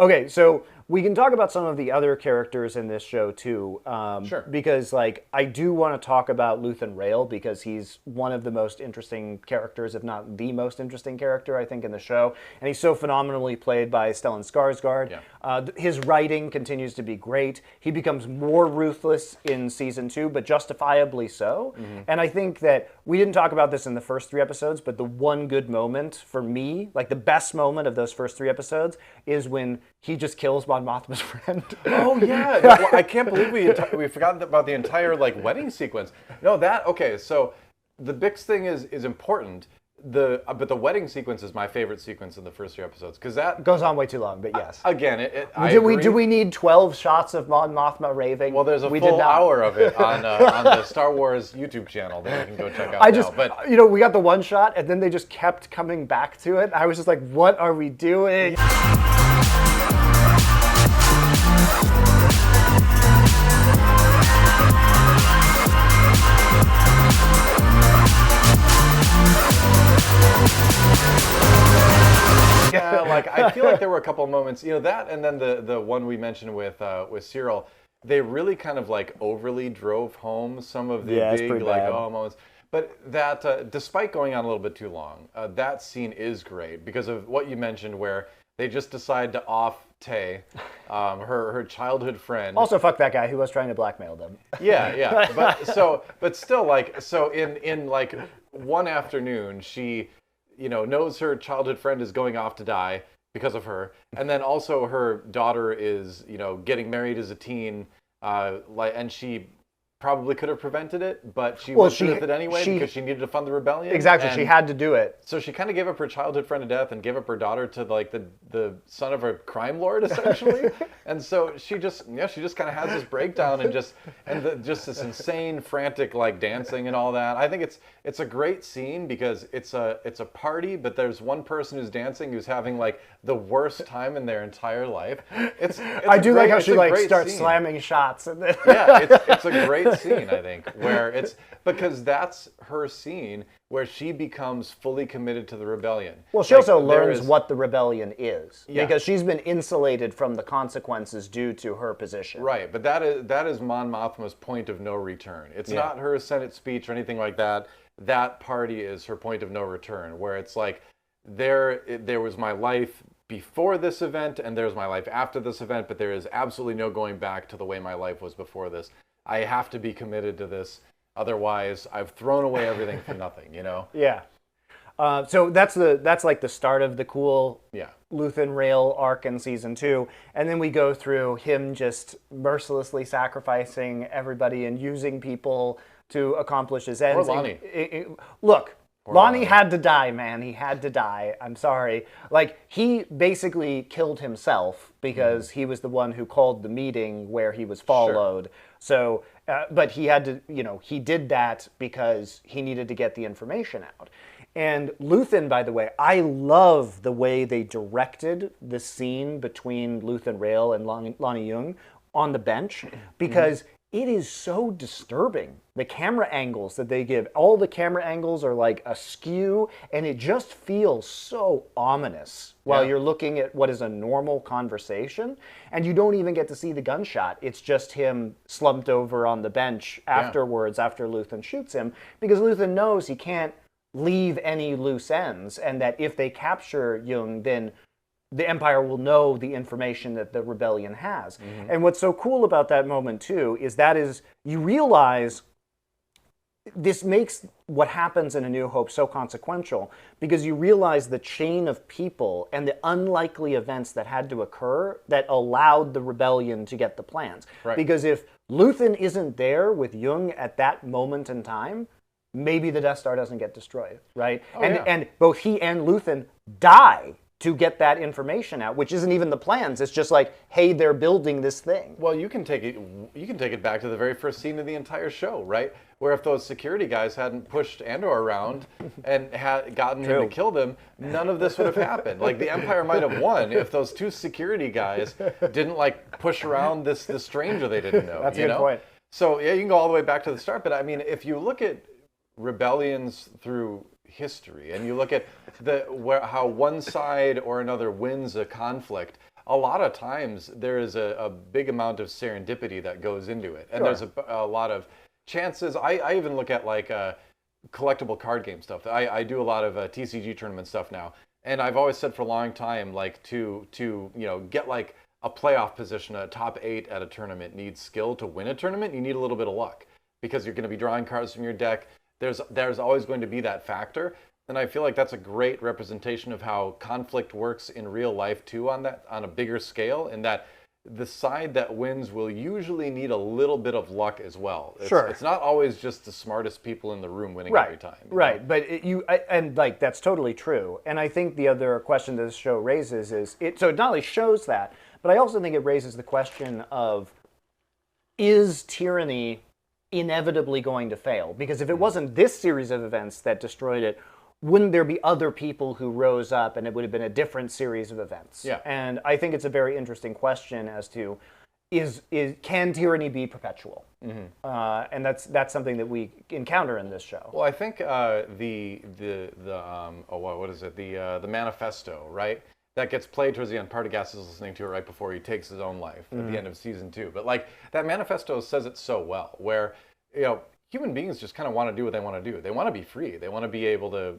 S2: Okay, so we can talk about some of the other characters in this show too.
S1: Sure.
S2: Because I do want to talk about Luthen Rael because he's one of the most interesting characters, if not the most interesting character, I think, in the show. And he's so phenomenally played by Stellan Skarsgård. Yeah. His writing continues to be great. He becomes more ruthless in season 2, but justifiably so. Mm-hmm. And I think that we didn't talk about this in the first 3 episodes, but the one good moment for me, like the best moment of those first 3 episodes, is when he just kills Mon Mothma's friend.
S1: Oh yeah, no, I can't believe we forgot about the entire wedding sequence. No, okay. So the Bix thing is important. but the wedding sequence is my favorite sequence in the first 3 episodes because that
S2: Goes on way too long, but yes.
S1: again, I
S2: Do
S1: agree.
S2: we need 12 shots of Mon Mothma raving?
S1: Well, there's a
S2: we
S1: full hour of it on the Star Wars YouTube channel that you can go check out now. But
S2: we got the one shot, and then they just kept coming back to it. I was just like, what are we doing?
S1: yeah, like I feel like there were a couple of moments, that, and then the one we mentioned with Cyril, they really kind of like overly drove home some of the big like moments. But that, despite going on a little bit too long, that scene is great because of what you mentioned, where they just decide to off Tay, her childhood friend.
S2: Also, fuck that guy who was trying to blackmail them.
S1: Yeah. But still, like, so in like one afternoon, she, knows her childhood friend is going off to die because of her, and then also her daughter is, getting married as a teen, and she probably could have prevented it, but she went through with it anyway because she needed to fund the rebellion.
S2: Exactly, she had to do it.
S1: So she kind of gave up her childhood friend to death and gave up her daughter to like the son of a crime lord essentially. And so she just kind of has this breakdown and just this insane frantic like dancing and all that. I think it's a great scene because it's a party, but there's one person who's dancing who's having like the worst time in their entire life.
S2: I do like how she like starts slamming shots and then
S1: it's a great scene, I think, where it's because that's her scene where she becomes fully committed to the rebellion.
S2: Well, she also learns what the rebellion is because she's been insulated from the consequences due to her position.
S1: Right, but that is Mon Mothma's point of no return. It's not her Senate speech or anything like that. That party is her point of no return, where it's like there was my life before this event and there's my life after this event, but there is absolutely no going back to the way my life was before this. I have to be committed to this, otherwise I've thrown away everything for nothing,
S2: Yeah. So that's like the start of the cool Luthen Rael arc in season 2, and then we go through him just mercilessly sacrificing everybody and using people to accomplish his ends.
S1: Or Lonnie.
S2: Look. Lonnie had to die, man. He had to die. I'm sorry. Like, he basically killed himself because he was the one who called the meeting where he was followed. Sure. So, but he had to, he did that because he needed to get the information out. And Luthen, by the way, I love the way they directed the scene between Luthen Rael and Lonnie Yung on the bench because it is so disturbing. The camera angles that they give, all the camera angles are like askew, and it just feels so ominous while you're looking at what is a normal conversation, and you don't even get to see the gunshot. It's just him slumped over on the bench afterwards after Luthen shoots him, because Luthen knows he can't leave any loose ends, and that if they capture Yung, then the Empire will know the information that the rebellion has. And what's so cool about that moment, too, is you realize this makes what happens in A New Hope so consequential, because you realize the chain of people and the unlikely events that had to occur that allowed the rebellion to get the plans.
S1: Right.
S2: Because if Luthen isn't there with Yung at that moment in time, maybe the Death Star doesn't get destroyed, right? And both he and Luthen die to get that information out, which isn't even the plans. It's just like, hey, they're building this thing.
S1: Well, you can take it back to the very first scene of the entire show, right? Where if those security guys hadn't pushed Andor around and had gotten him to kill them, none of this would have happened. Like, the Empire might have won if those 2 security guys didn't like push around this stranger they didn't know.
S2: That's a good point.
S1: So yeah, you can go all the way back to the start, but I mean, if you look at rebellions through history and you look at how one side or another wins a conflict, a lot of times there is a big amount of serendipity that goes into it, and there's a lot of chances. I even look at like collectible card game stuff. I do a lot of TCG tournament stuff now, and I've always said for a long time, like to get like a playoff position, a top 8 at a tournament needs skill. To win a tournament, you need a little bit of luck because you're going to be drawing cards from your deck. There's always going to be that factor, and I feel like that's a great representation of how conflict works in real life too, on a bigger scale, in that the side that wins will usually need a little bit of luck as well.
S2: Sure.
S1: It's not always just the smartest people in the room winning
S2: Right,
S1: every time.
S2: right. But and like that's totally true. And I think the other question that this show raises is so it not only shows that, but I also think it raises the question of, is tyranny inevitably going to fail? Because if it wasn't this series of events that destroyed it, wouldn't there be other people who rose up and it would have been a different series of events?
S1: Yeah.
S2: And I think it's a very interesting question as to, can tyranny be perpetual? And that's something that we encounter in this show.
S1: Well, I think what is it? The manifesto, right? That gets played towards the end. Partagas is listening to it right before he takes his own life at the end of season 2. But like that manifesto says it so well, where human beings just kind of want to do what they want to do. They want to be free. They want to be able to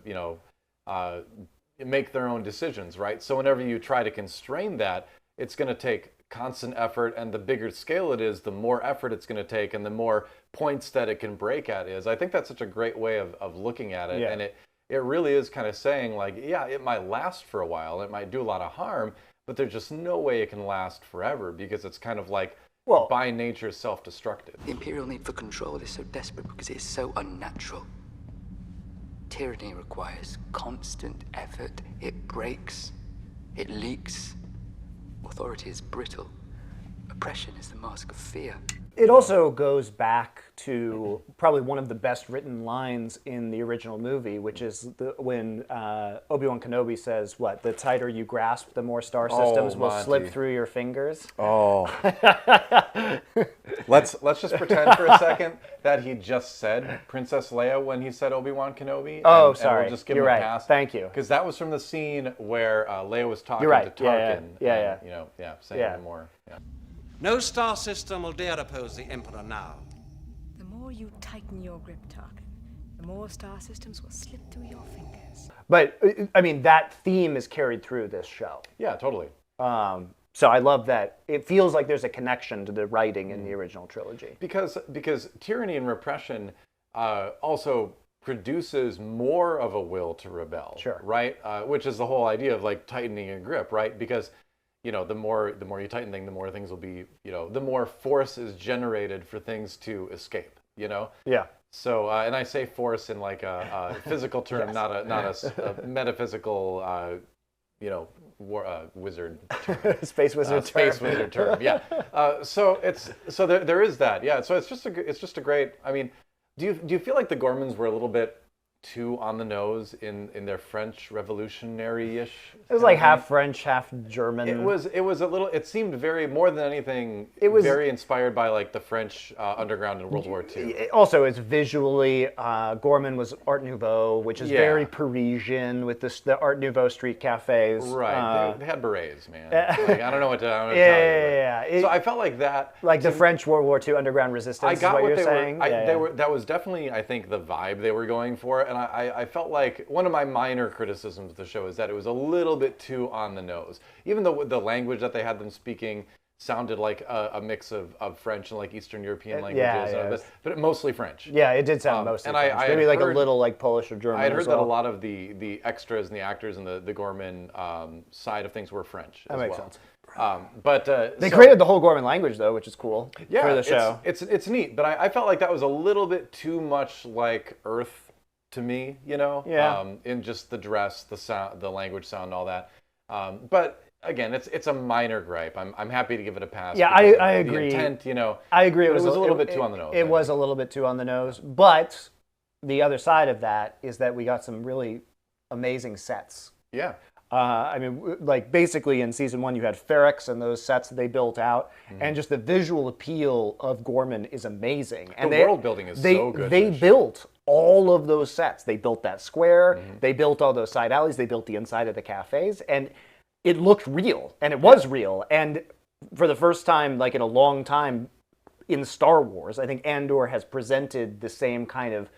S1: make their own decisions, right? So whenever you try to constrain that, it's going to take constant effort, and the bigger scale it is, the more effort it's going to take, and the more points that it can break at is. I think that's such a great way of looking at it, and it really is kind of saying like, yeah, it might last for a while, it might do a lot of harm, but there's just no way it can last forever, because it's kind of like, by nature, self-destructive.
S5: The Imperial need for control is so desperate because it is so unnatural. Tyranny requires constant effort. It breaks. It leaks. Authority is brittle. Oppression is the mask of fear.
S2: It also goes back to probably one of the best written lines in the original movie, which is when Obi-Wan Kenobi says, the tighter you grasp, the more star systems will slip through your fingers.
S1: Oh. Let's just pretend for a second that he just said Princess Leia when he said Obi-Wan Kenobi.
S2: Oh, sorry.
S1: And we'll just give
S2: You're
S1: him
S2: right.
S1: a pass.
S2: Thank you.
S1: Because that was from the scene where Leia was talking
S2: You're right.
S1: to Tarkin.
S2: Yeah.
S1: More. Yeah.
S9: No star system will dare oppose the Emperor now.
S10: The more you tighten your grip, Tarkin, the more star systems will slip through your fingers.
S2: But, I mean, that theme is carried through this show.
S1: Yeah, totally.
S2: So I love that. It feels like there's a connection to the writing in the original trilogy.
S1: Because tyranny and repression also produces more of a will to rebel.
S2: Sure.
S1: Right? Which is the whole idea of like tightening a grip, right? Because the more you tighten things, the more things will be, the more force is generated for things to escape,
S2: Yeah.
S1: So, and I say force in like a physical term, not a metaphysical, wizard term.
S2: Space wizard term.
S1: Space wizard term, yeah. So there is that, yeah. So it's just a great, I mean, do you feel like the Gormans were a little bit too on the nose in their French revolutionary-ish?
S2: It was like half French, half German.
S1: It was a little. It seemed very, more than anything,
S2: it was
S1: very inspired by like the French underground in World War II.
S2: Also, it's visually, Gorman was Art Nouveau, which is very Parisian with the Art Nouveau street cafes.
S1: Right, they had berets, man. Like, I don't know what to tell you.
S2: Yeah.
S1: So I felt like that.
S2: Like the French World War II underground resistance.
S1: I got
S2: is what
S1: what
S2: you're saying.
S1: They were. That was definitely, I think, the vibe they were going for. And I felt like one of my minor criticisms of the show is that it was a little bit too on the nose. Even though the language that they had them speaking sounded like a mix of French and like Eastern European languages, but mostly French.
S2: Yeah, it did sound mostly French. Maybe like a little like Polish or German.
S1: I had heard that a lot of the extras and the actors and the Gorman side of things were French as well.
S2: That makes sense.
S1: But
S2: they created the whole Gorman language though, which is cool for the show.
S1: It's neat, but I felt like that was a little bit too much like Earth to me, in just the dress, the sound, the language, sound, all that. But again, it's a minor gripe. I'm happy to give it a pass.
S2: Yeah, I agree.
S1: The intent,
S2: I agree.
S1: It was a little bit too on the nose.
S2: It was a little bit too on the nose. But the other side of that is that we got some really amazing sets.
S1: Yeah.
S2: I mean, like basically in season 1, you had Ferrex and those sets that they built out, and just the visual appeal of Gorman is amazing. And
S1: the world building is so good.
S2: They built all of those sets. They built that square. They built all those side alleys. They built the inside of the cafes, and it looked real, and it was real. And for the first time, like in a long time, in Star Wars, I think Andor has presented the same kind of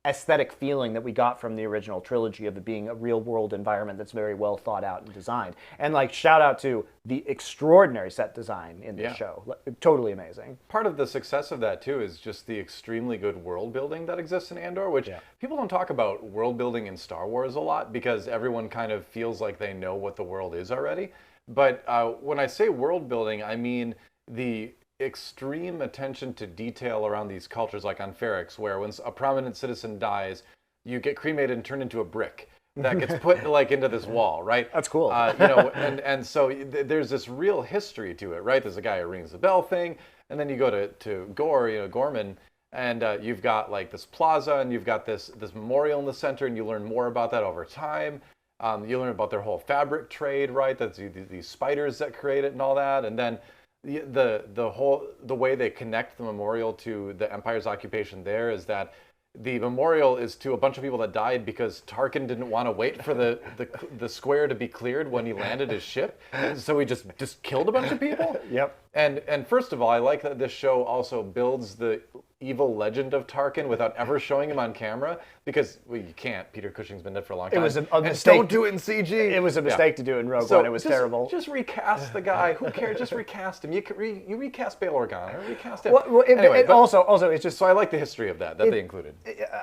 S2: aesthetic feeling that we got from the original trilogy of it being a real world environment that's very well thought out and designed. And like shout out to the extraordinary set design in the show. Totally amazing.
S1: Part of the success of that too is just the extremely good world building that exists in Andor, which people don't talk about world building in Star Wars a lot because everyone kind of feels like they know what the world is already. But when I say world building, I mean the extreme attention to detail around these cultures, like on Ferrix, where when a prominent citizen dies, you get cremated and turned into a brick that gets put like into this wall, right?
S2: That's cool.
S1: And so there's this real history to it, right? There's a guy who rings the bell thing, and then you go to Gorman, and you've got like this plaza, and you've got this memorial in the center, and you learn more about that over time. You learn about their whole fabric trade, right? That's these spiders that create it and all that, and then the way they connect the memorial to the Empire's occupation there is that the memorial is to a bunch of people that died because Tarkin didn't want to wait for the square to be cleared when he landed his ship, and so he just killed a bunch of people.
S2: Yep.
S1: And first of all, I like that this show also builds the evil legend of Tarkin without ever showing him on camera, because you can't. Peter Cushing's been dead for a long time.
S2: It was a mistake.
S1: Don't do it in CG.
S2: It was a mistake to do in Rogue One. It was terrible.
S1: Just recast the guy. Who cares? Just recast him. You recast Bail Organa, or recast him.
S2: Also, it's just.
S1: So I like the history of that they included.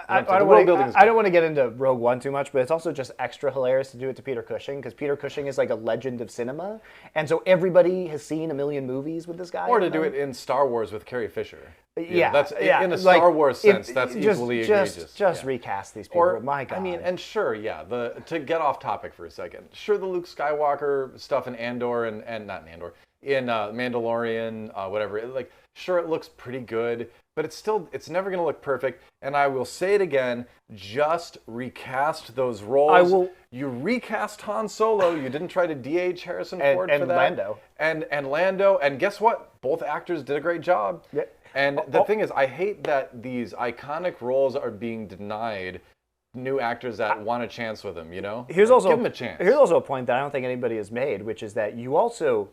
S2: I don't want to get into Rogue One too much, but it's also just extra hilarious to do it to Peter Cushing, because Peter Cushing is like a legend of cinema, and so everybody has seen a million movies with this guy.
S1: Or to do it in Star Wars with Carrie Fisher.
S2: That's
S1: in a Star Wars sense. That's equally egregious.
S2: Just recast these people.
S1: Or,
S2: my God.
S1: I mean, and sure, to get off topic for a second, sure, the Luke Skywalker stuff in Andor and not in Andor, in Mandalorian, whatever. Sure, it looks pretty good, but it's never going to look perfect. And I will say it again: just recast those roles. You recast Han Solo. You didn't try to DH Harrison Ford for that.
S2: Lando.
S1: And Lando. And guess what? Both actors did a great job.
S2: Yeah.
S1: And the thing is, I hate that these iconic roles are being denied new actors that want a chance with them,
S2: Give them
S1: a chance.
S2: Here's also a point that I don't think anybody has made, which is that you also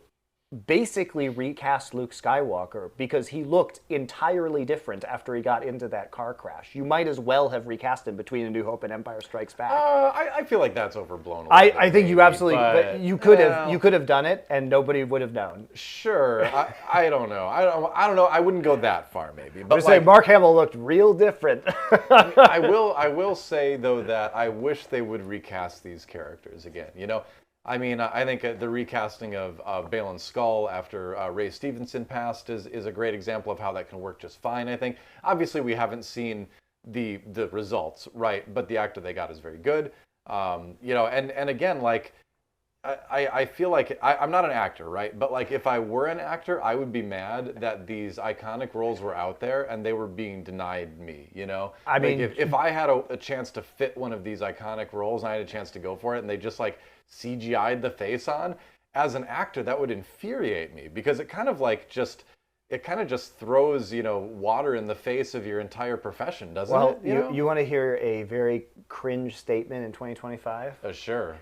S2: basically recast Luke Skywalker because he looked entirely different after he got into that car crash. You might as well have recast him between A New Hope and Empire Strikes Back.
S1: I feel like that's overblown.
S2: I think you absolutely, but you could have done it and nobody would have known.
S1: Sure, I don't know. I don't know. I wouldn't go that far, maybe.
S2: But say Mark Hamill looked real different.
S1: I will say though that I wish they would recast these characters again. I mean, I think the recasting of Baylan Skoll after Ray Stevenson passed is a great example of how that can work just fine, I think. Obviously, we haven't seen the results, right? But the actor they got is very good. And again, like, I feel like I'm not an actor, right? But like, if I were an actor, I would be mad that these iconic roles were out there and they were being denied me,
S2: I mean,
S1: if I had a chance to fit one of these iconic roles and I had a chance to go for it and they just like CGI'd the face on, as an actor, that would infuriate me, because it kind of just throws, water in the face of your entire profession, doesn't it?
S2: You want to hear a very cringe statement in 2025?
S1: Sure.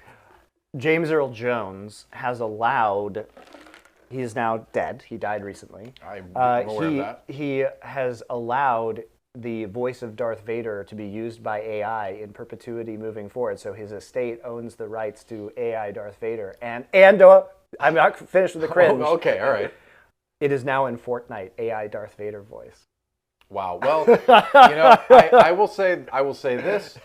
S2: James Earl Jones has allowed, he is now dead, he died recently.
S1: I'm aware of that.
S2: He has allowed the voice of Darth Vader to be used by AI in perpetuity moving forward. So his estate owns the rights to AI Darth Vader. And I'm not finished with the cringe.
S1: Oh, okay, all right.
S2: It is now in Fortnite, AI Darth Vader voice.
S1: Wow. Well, I will say this.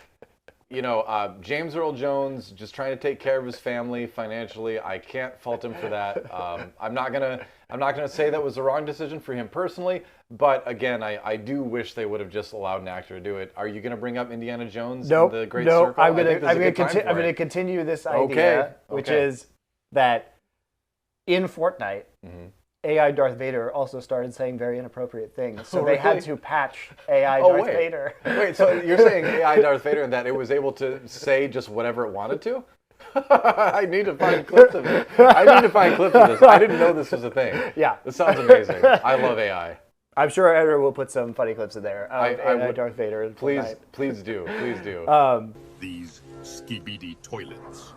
S1: James Earl Jones just trying to take care of his family financially. I can't fault him for that. I'm not gonna say that was the wrong decision for him personally. But again, I do wish they would have just allowed an actor to do it. Are you going to bring up Indiana Jones?
S2: Nope.
S1: The Great Circle?
S2: I'm going to continue this idea, which is that in Fortnite, AI Darth Vader also started saying very inappropriate things. So they had to patch AI Darth Vader.
S1: Wait, so you're saying AI Darth Vader and that it was able to say just whatever it wanted to? I need to find clips of it. I need to find clips of this. I didn't know this was a thing.
S2: Yeah.
S1: This sounds amazing. I love AI.
S2: I'm sure Edward will put some funny clips in there of AI Darth Vader.
S1: Please do.
S11: These skibidi toilets,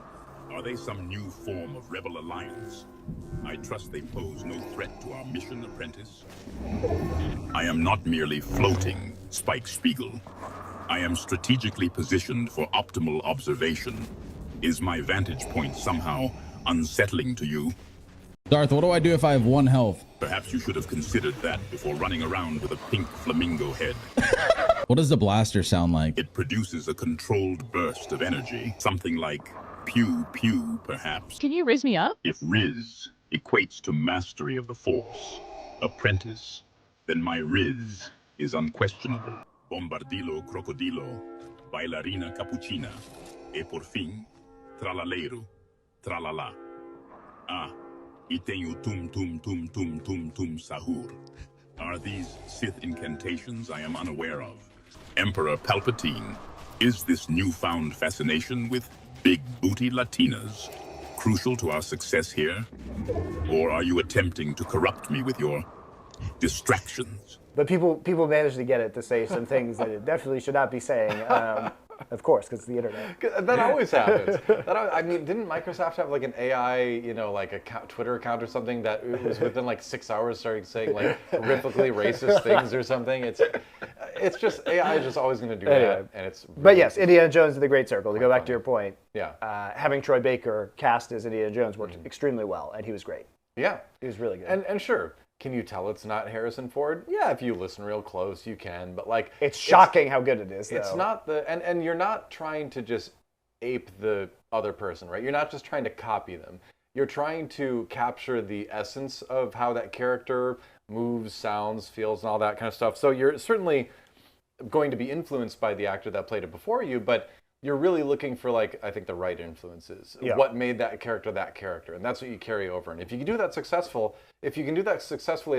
S11: are they some new form of rebel alliance? I trust they pose no threat to our mission, apprentice. I am not merely floating, Spike Spiegel. I am strategically positioned for optimal observation. Is my vantage point somehow unsettling to you?
S12: Darth, what do I do if I have 1 health?
S11: Perhaps you should have considered that before running around with a pink flamingo head.
S12: What does the blaster sound like?
S11: It produces a controlled burst of energy, something like Pew pew, perhaps.
S3: Can you raise me up?
S11: If Riz equates to mastery of the Force, apprentice, then my Riz is unquestionable. Bombardilo crocodilo, bailarina capuchina, e por fin, tralaleiro, tralala. Ah, e tenho tum tum tum tum tum tum sahur. Are these Sith incantations I am unaware of? Emperor Palpatine, is this newfound fascination with big booty Latinas crucial to our success here? Or are you attempting to corrupt me with your distractions?
S2: But people manage to get it to say some things that it definitely should not be saying. Of course, because it's the internet.
S1: That always happens. I mean, didn't Microsoft have like an AI, like a Twitter account or something that it was within like 6 hours started saying like horrifically racist things or something? It's just AI is just always going to do that, and it's. Really
S2: but yes, Indiana Jones and the Great Circle. To go back to your point,
S1: yeah,
S2: having Troy Baker cast as Indiana Jones worked extremely well, and he was great.
S1: Yeah,
S2: he was really good.
S1: And sure. Can you tell it's not Harrison Ford? Yeah, if you listen real close, you can. But like,
S2: it's shocking how good it is. Though.
S1: It's not and you're not trying to just ape the other person, right? You're not just trying to copy them. You're trying to capture the essence of how that character moves, sounds, feels, and all that kind of stuff. So you're certainly going to be influenced by the actor that played it before you, but you're really looking for, like, I think the right influences. Yeah. What made that character, and that's what you carry over. And if you can do that successfully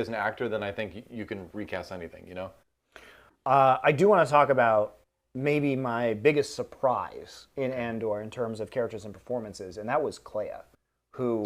S1: as an actor, then I think you can recast anything,
S2: I do want to talk about maybe my biggest surprise in Andor in terms of characters and performances, and that was Kleya, who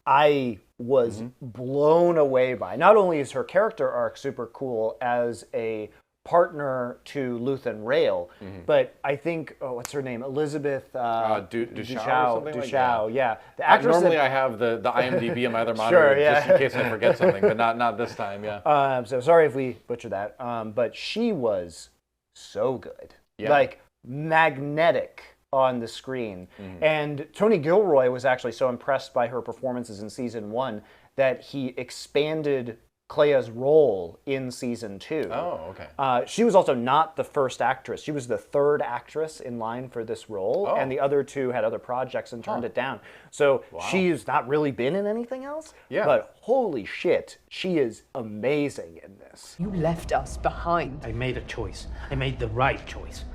S2: I was blown away by. Not only is her character arc super cool as a partner to Luthen Rael, but I think what's her name, Elizabeth Duchow, yeah. The actress
S1: normally I have the IMDb on my other monitor just in case I forget something, but not this time. Yeah.
S2: So sorry if we butchered that, but she was so good, like magnetic on the screen, and Tony Gilroy was actually so impressed by her performances in season 1 that he expanded Kleya's role in season 2.
S1: Oh, okay.
S2: She was also not the first actress. She was the third actress in line for this role, and the other two had other projects and turned it down. So she's not really been in anything else.
S1: Yeah.
S2: But holy shit, she is amazing in this.
S13: You left us behind.
S4: I made a choice. I made the right choice.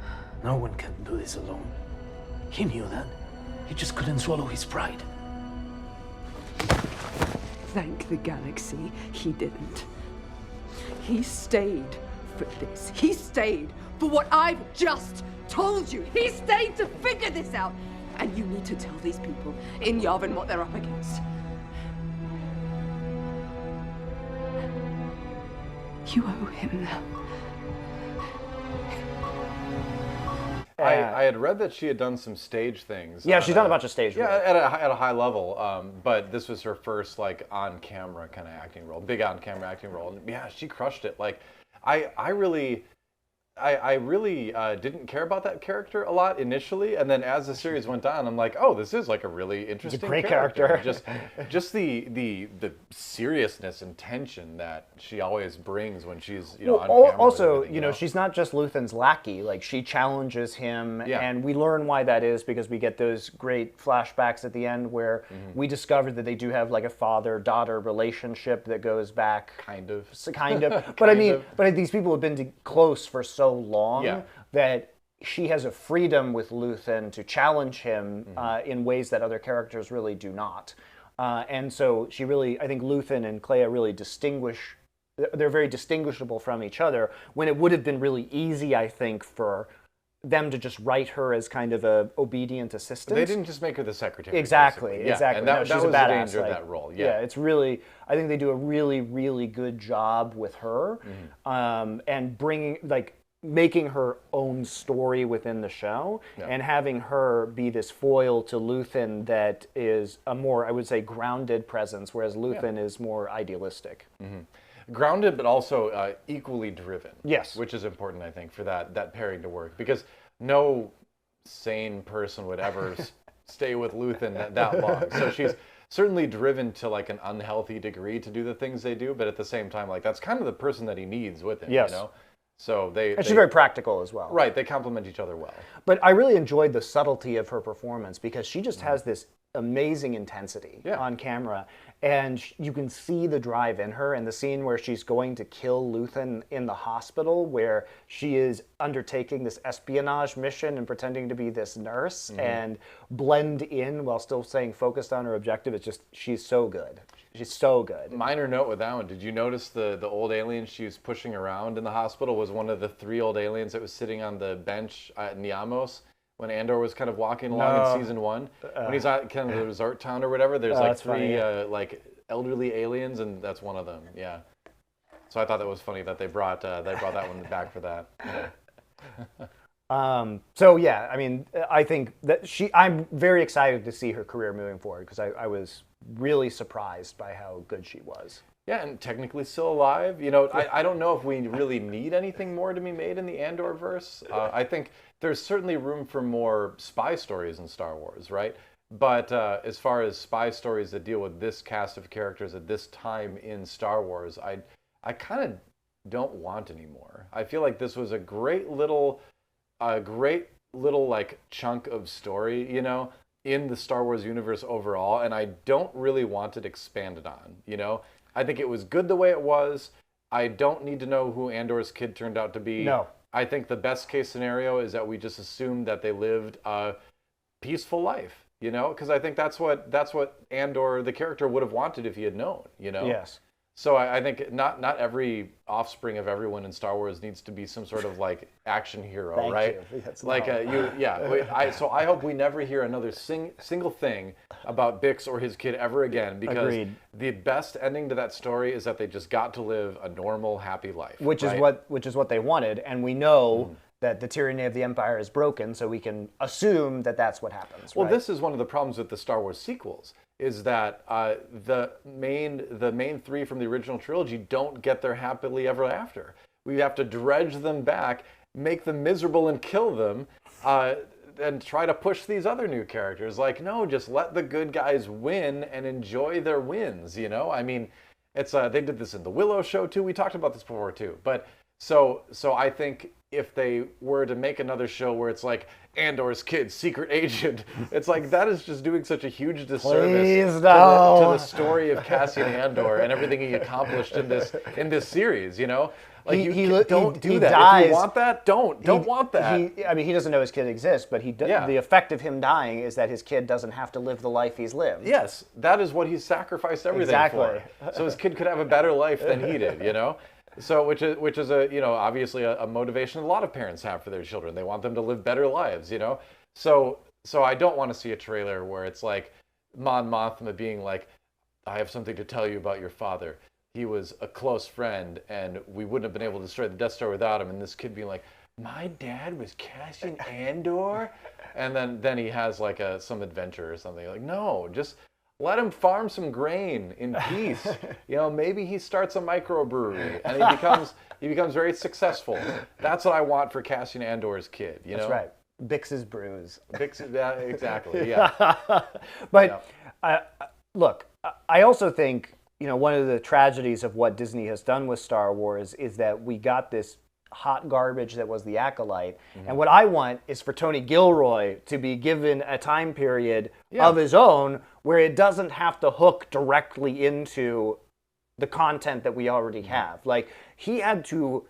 S4: No one can do this alone. He knew that. He just couldn't swallow his pride.
S13: Thank the galaxy, he didn't. He stayed for this. He stayed for what I've just told you. He stayed to figure this out. And you need to tell these people in Yavin what they're up against. You owe him now.
S1: I had read that she had done some stage things.
S2: Yeah, she's done a bunch of stage work.
S1: Yeah, at a high level. But this was her first like on-camera kind of acting role, big on-camera acting role. And yeah, she crushed it. Like, I really didn't care about that character a lot initially, and then as the series went on, I'm like, oh, this is like a really interesting,
S2: great character.
S1: just the seriousness and tension that she always brings when she's on camera.
S2: Also, she's not just Luthen's lackey. Like, she challenges him, and we learn why that is because we get those great flashbacks at the end where we discover that they do have like a father-daughter relationship that goes back
S1: kind of.
S2: But I mean, these people have been close for so long that she has a freedom with Luthen to challenge him in ways that other characters really do not. And so I think Luthen and Kleya really they're very distinguishable from each other, when it would have been really easy, I think, for them to just write her as kind of a obedient assistant.
S1: They didn't just make her the secretary.
S2: Exactly.
S1: And that was the danger of that role.
S2: Yeah, it's really, I think they do a really, really good job with her, and making her own story within the show, and having her be this foil to Luthen that is a more, I would say, grounded presence, whereas Luthen is more idealistic.
S1: Grounded, but also equally driven.
S2: Yes.
S1: Which is important, I think, for that pairing to work, because no sane person would ever stay with Luthen that long. So she's certainly driven to like an unhealthy degree to do the things they do, but at the same time, like, that's kind of the person that he needs with him.
S2: Yes.
S1: So
S2: she's very practical as well.
S1: Right, they complement each other well.
S2: But I really enjoyed the subtlety of her performance because she just has this amazing intensity on camera, and you can see the drive in her. And the scene where she's going to kill Luthen in the hospital, where she is undertaking this espionage mission and pretending to be this nurse and blend in while still staying focused on her objective. It's just, she's so good. She's so good.
S1: Minor note with that one, did you notice the old alien she was pushing around in the hospital was one of the 3 old aliens that was sitting on the bench at Niamos when Andor was kind of walking along in season 1? When he's at kind of the resort town or whatever, there's like 3 like elderly aliens, and that's one of them. Yeah. So I thought that was funny that they brought that one back for that. Yeah.
S2: So yeah, I mean, I think that I'm very excited to see her career moving forward because I was really surprised by how good she was.
S1: Yeah, and technically still alive. You know, I don't know if we really need anything more to be made in the Andor verse. I think there's certainly room for more spy stories in Star Wars, right? But as far as spy stories that deal with this cast of characters at this time in Star Wars, I kind of don't want anymore. I feel like this was a great little like chunk of story, you know, in the Star Wars universe overall, and I don't really want it expanded on, you know? I think it was good the way it was. I don't need to know who Andor's kid turned out to be.
S2: No.
S1: I think the best case scenario is that we just assume that they lived a peaceful life, you know? Because I think that's what Andor, the character, would have wanted if he had known, you know?
S2: Yes.
S1: So I think not every offspring of everyone in Star Wars needs to be some sort of like action hero,
S2: Thank
S1: right?
S2: you. That's
S1: like so I hope we never hear another single thing about Bix or his kid ever again, because
S2: Agreed.
S1: The best ending to that story is that they just got to live a normal, happy life.
S2: Which is what they wanted, and we know that the tyranny of the Empire is broken, so we can assume that that's what happens.
S1: Well,
S2: right?
S1: this is one of the problems with the Star Wars sequels, is that the main 3 from the original trilogy don't get their happily ever after. We have to dredge them back, make them miserable and kill them, and try to push these other new characters. Like, no, just let the good guys win and enjoy their wins, you know? I mean, it's they did this in the Willow show too. We talked about this before too. But so I think if they were to make another show where it's like Andor's kid, secret agent, it's like that is just doing such a huge disservice to the story of Cassian Andor and everything he accomplished in this series, you know? Like don't do that.
S2: Dies.
S1: If you want that, don't want that.
S2: I mean, he doesn't know his kid exists, but the effect of him dying is that his kid doesn't have to live the life he's lived.
S1: Yes, that is what he's sacrificed everything for. So his kid could have a better life than he did, you know? So which is a, you know, obviously a motivation a lot of parents have for their children. They want them to live better lives, you know? So I don't want to see a trailer where it's like Mon Mothma being like, I have something to tell you about your father. He was a close friend, and we wouldn't have been able to destroy the Death Star without him. And this kid being like, my dad was Cassian Andor? And then he has like some adventure or something. Like, no, just let him farm some grain in peace. You know, maybe he starts a microbrewery and he becomes very successful. That's what I want for Cassian Andor's kid, you know?
S2: That's right. Bix's brews.
S1: Yeah, exactly, yeah.
S2: But look, I also think, you know, one of the tragedies of what Disney has done with Star Wars is that we got this hot garbage that was the Acolyte. Mm-hmm. And what I want is for Tony Gilroy to be given a time period of his own where it doesn't have to hook directly into the content that we already have. Like, he had to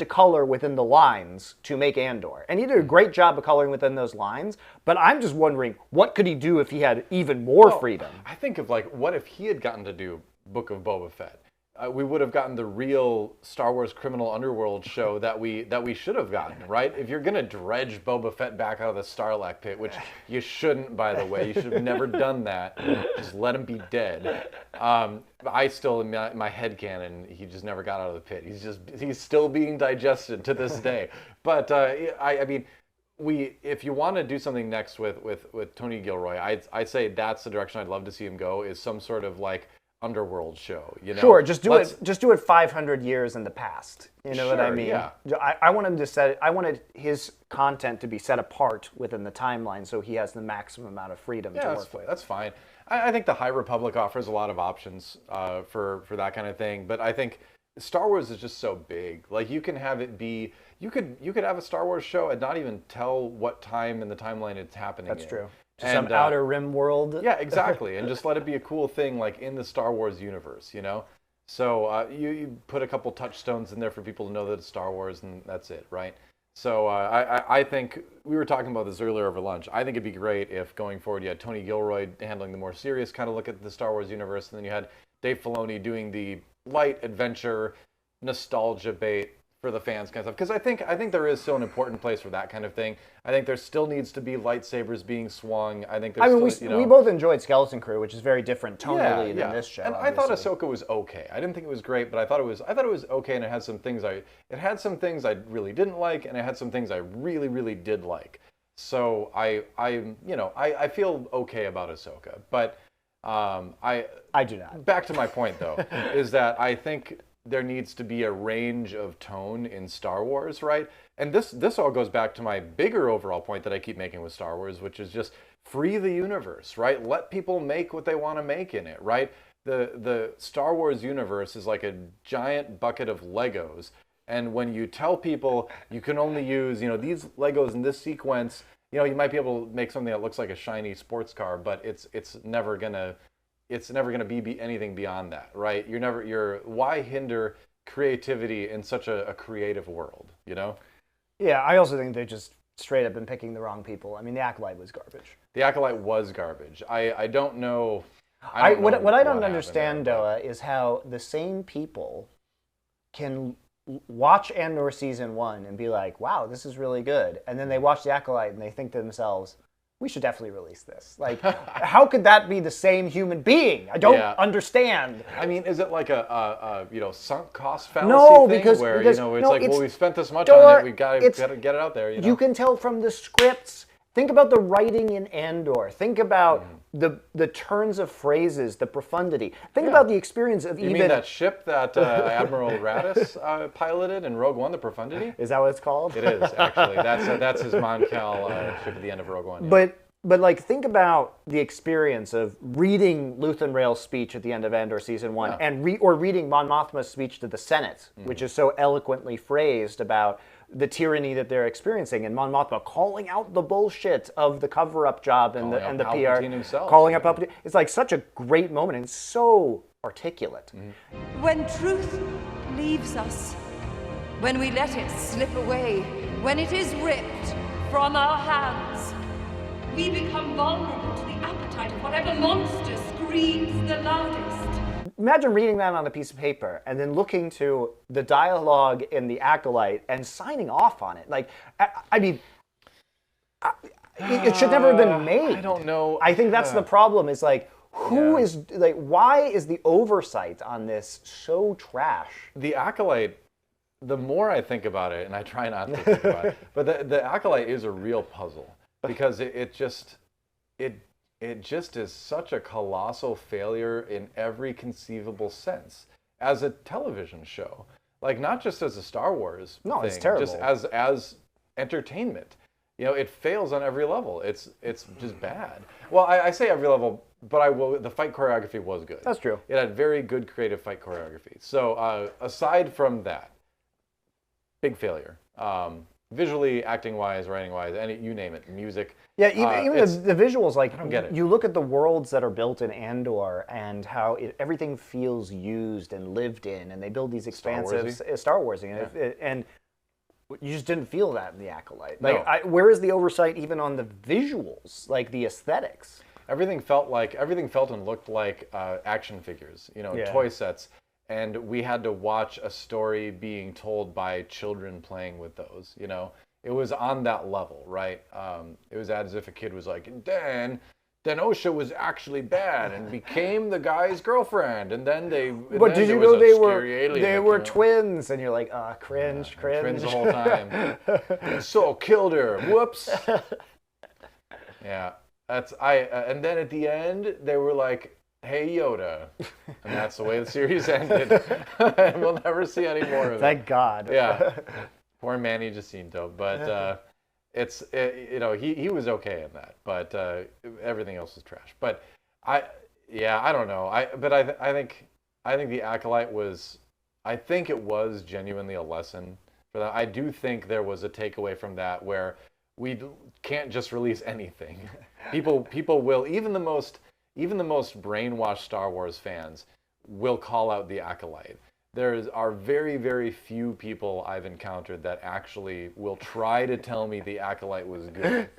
S2: color within the lines to make Andor. And he did a great job of coloring within those lines, but I'm just wondering, what could he do if he had even more freedom?
S1: I think of like, what if he had gotten to do Book of Boba Fett? We would have gotten the real Star Wars criminal underworld show that we should have gotten, right? If you're gonna dredge Boba Fett back out of the Sarlacc pit, which you shouldn't, by the way, you should have never done that. Just let him be dead. I still, in my headcanon, he just never got out of the pit. He's still being digested to this day. But I mean, if you want to do something next with Tony Gilroy, I'd say that's the direction I'd love to see him go. Is some sort of like underworld show, you know?
S2: Sure, just do it 500 years in the past. You know what I mean?
S1: Yeah.
S2: I want him to I wanted his content to be set apart within the timeline so he has the maximum amount of freedom to work with.
S1: That's fine. I think the High Republic offers a lot of options for that kind of thing, but I think Star Wars is just so big. Like you can have it be, you could have a Star Wars show and not even tell what time in the timeline it's happening.
S2: That's
S1: in.
S2: true. Just some outer rim world.
S1: Yeah, exactly, and just let it be a cool thing, like in the Star Wars universe, you know. So you put a couple touchstones in there for people to know that it's Star Wars, and that's it, right? So I think we were talking about this earlier over lunch. I think it'd be great if going forward you had Tony Gilroy handling the more serious kind of look at the Star Wars universe, and then you had Dave Filoni doing the light adventure, nostalgia bait for the fans kind of stuff. Because I think there is still an important place for that kind of thing. I think there still needs to be lightsabers being swung. I think there's
S2: we both enjoyed Skeleton Crew, which is very different tonally than this show.
S1: And
S2: obviously.
S1: I thought Ahsoka was okay. I didn't think it was great, but I thought it was okay, and it had some things I really didn't like, and it had some things I really, really did like. So I feel okay about Ahsoka, but
S2: I do not.
S1: Back to my point though, is that I think there needs to be a range of tone in Star Wars, right? And this all goes back to my bigger overall point that I keep making with Star Wars, which is just free the universe, right? Let people make what they want to make in it, right? The Star Wars universe is like a giant bucket of Legos, and when you tell people you can only use, these Legos in this sequence, you might be able to make something that looks like a shiny sports car, but it's never gonna be anything beyond that, right? Why hinder creativity in such a creative world,
S2: Yeah, I also think they just straight up been picking the wrong people. I mean, the Acolyte was garbage.
S1: The Acolyte was garbage. I don't know.
S2: What I don't understand, DoA, is how the same people can watch Andor Season 1 and be like, wow, this is really good. And then they watch The Acolyte and they think to themselves, we should definitely release this. Like, how could that be the same human being? I don't understand.
S1: I mean, is it like a sunk cost fallacy
S2: thing?
S1: Because it's well, we spent this much on it, we gotta get it out there.
S2: You can tell from the scripts. Think about the writing in Andor. Think about the turns of phrases, the profundity. Think about the experience of
S1: You mean that ship that Admiral Raddus piloted in Rogue One, the Profundity?
S2: Is that what it's called?
S1: It is, actually. That's his Mon Cal ship at the end of Rogue One. Yeah.
S2: But like, think about the experience of reading Luthen Rael's speech at the end of Andor Season 1, and reading Mon Mothma's speech to the Senate, which is so eloquently phrased about the tyranny that they're experiencing, and Mon Mothma calling out the bullshit of the cover-up job and the PR,
S1: himself,
S2: calling up Palpatine. It's like such a great moment, and it's so articulate.
S13: When truth leaves us, when we let it slip away, when it is ripped from our hands, we become vulnerable to the appetite of whatever monster screams the loudest.
S2: Imagine reading that on a piece of paper and then looking to the dialogue in The Acolyte and signing off on it. Like, I mean, it should never have been made.
S1: I don't know.
S2: I think that's the problem. Is like, why is the oversight on this so trash?
S1: The Acolyte, the more I think about it, and I try not to think about it, but the Acolyte is a real puzzle because it just is such a colossal failure in every conceivable sense as a television show. Like, not just as a Star Wars thing,
S2: it's terrible.
S1: just as entertainment. It fails on every level. It's just bad. Well, I say every level, but the fight choreography was good.
S2: That's true.
S1: It had very good creative fight choreography. So aside from that, big failure. Visually, acting-wise, writing-wise, you name it, music.
S2: Yeah, even the visuals, like,
S1: I don't get it.
S2: You look at the worlds that are built in Andor and how everything feels used and lived in, and they build these expansive Star Warsy, and you just didn't feel that in The Acolyte. Like,
S1: No.
S2: Where is the oversight even on the visuals, like the aesthetics?
S1: Everything felt and looked like action figures, toy sets. And we had to watch a story being told by children playing with those, It was on that level, right? It was as if a kid was like, then Osha was actually bad and became the guy's girlfriend, and then
S2: But did you know they were twins? And you're like, cringe.
S1: Twins the whole time. So killed her. Whoops. Yeah, and then at the end they were like, hey Yoda, and that's the way the series ended. And we'll never see any more of it.
S2: Thank God.
S1: Yeah, poor Manny Jacinto, but he was okay in that, but everything else was trash. But I don't know. I think The Acolyte was I think it was genuinely a lesson for that. I do think there was a takeaway from that where we can't just release anything. People will, even the most brainwashed Star Wars fans will call out the Acolyte. There are very, very few people I've encountered that actually will try to tell me the Acolyte was good.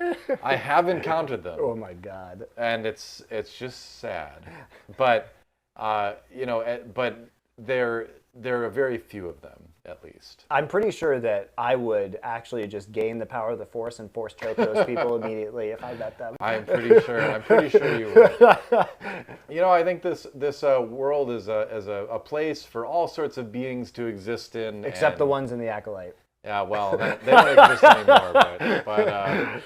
S1: I have encountered them.
S2: Oh my God.
S1: And it's just sad. But but there are very few of them, at least.
S2: I'm pretty sure that I would actually just gain the power of the Force and force choke those people immediately if I met them.
S1: I'm pretty sure you would. I think this world is a place for all sorts of beings to exist in.
S2: Except the ones in the Acolyte.
S1: Yeah, well, they don't exist anymore, but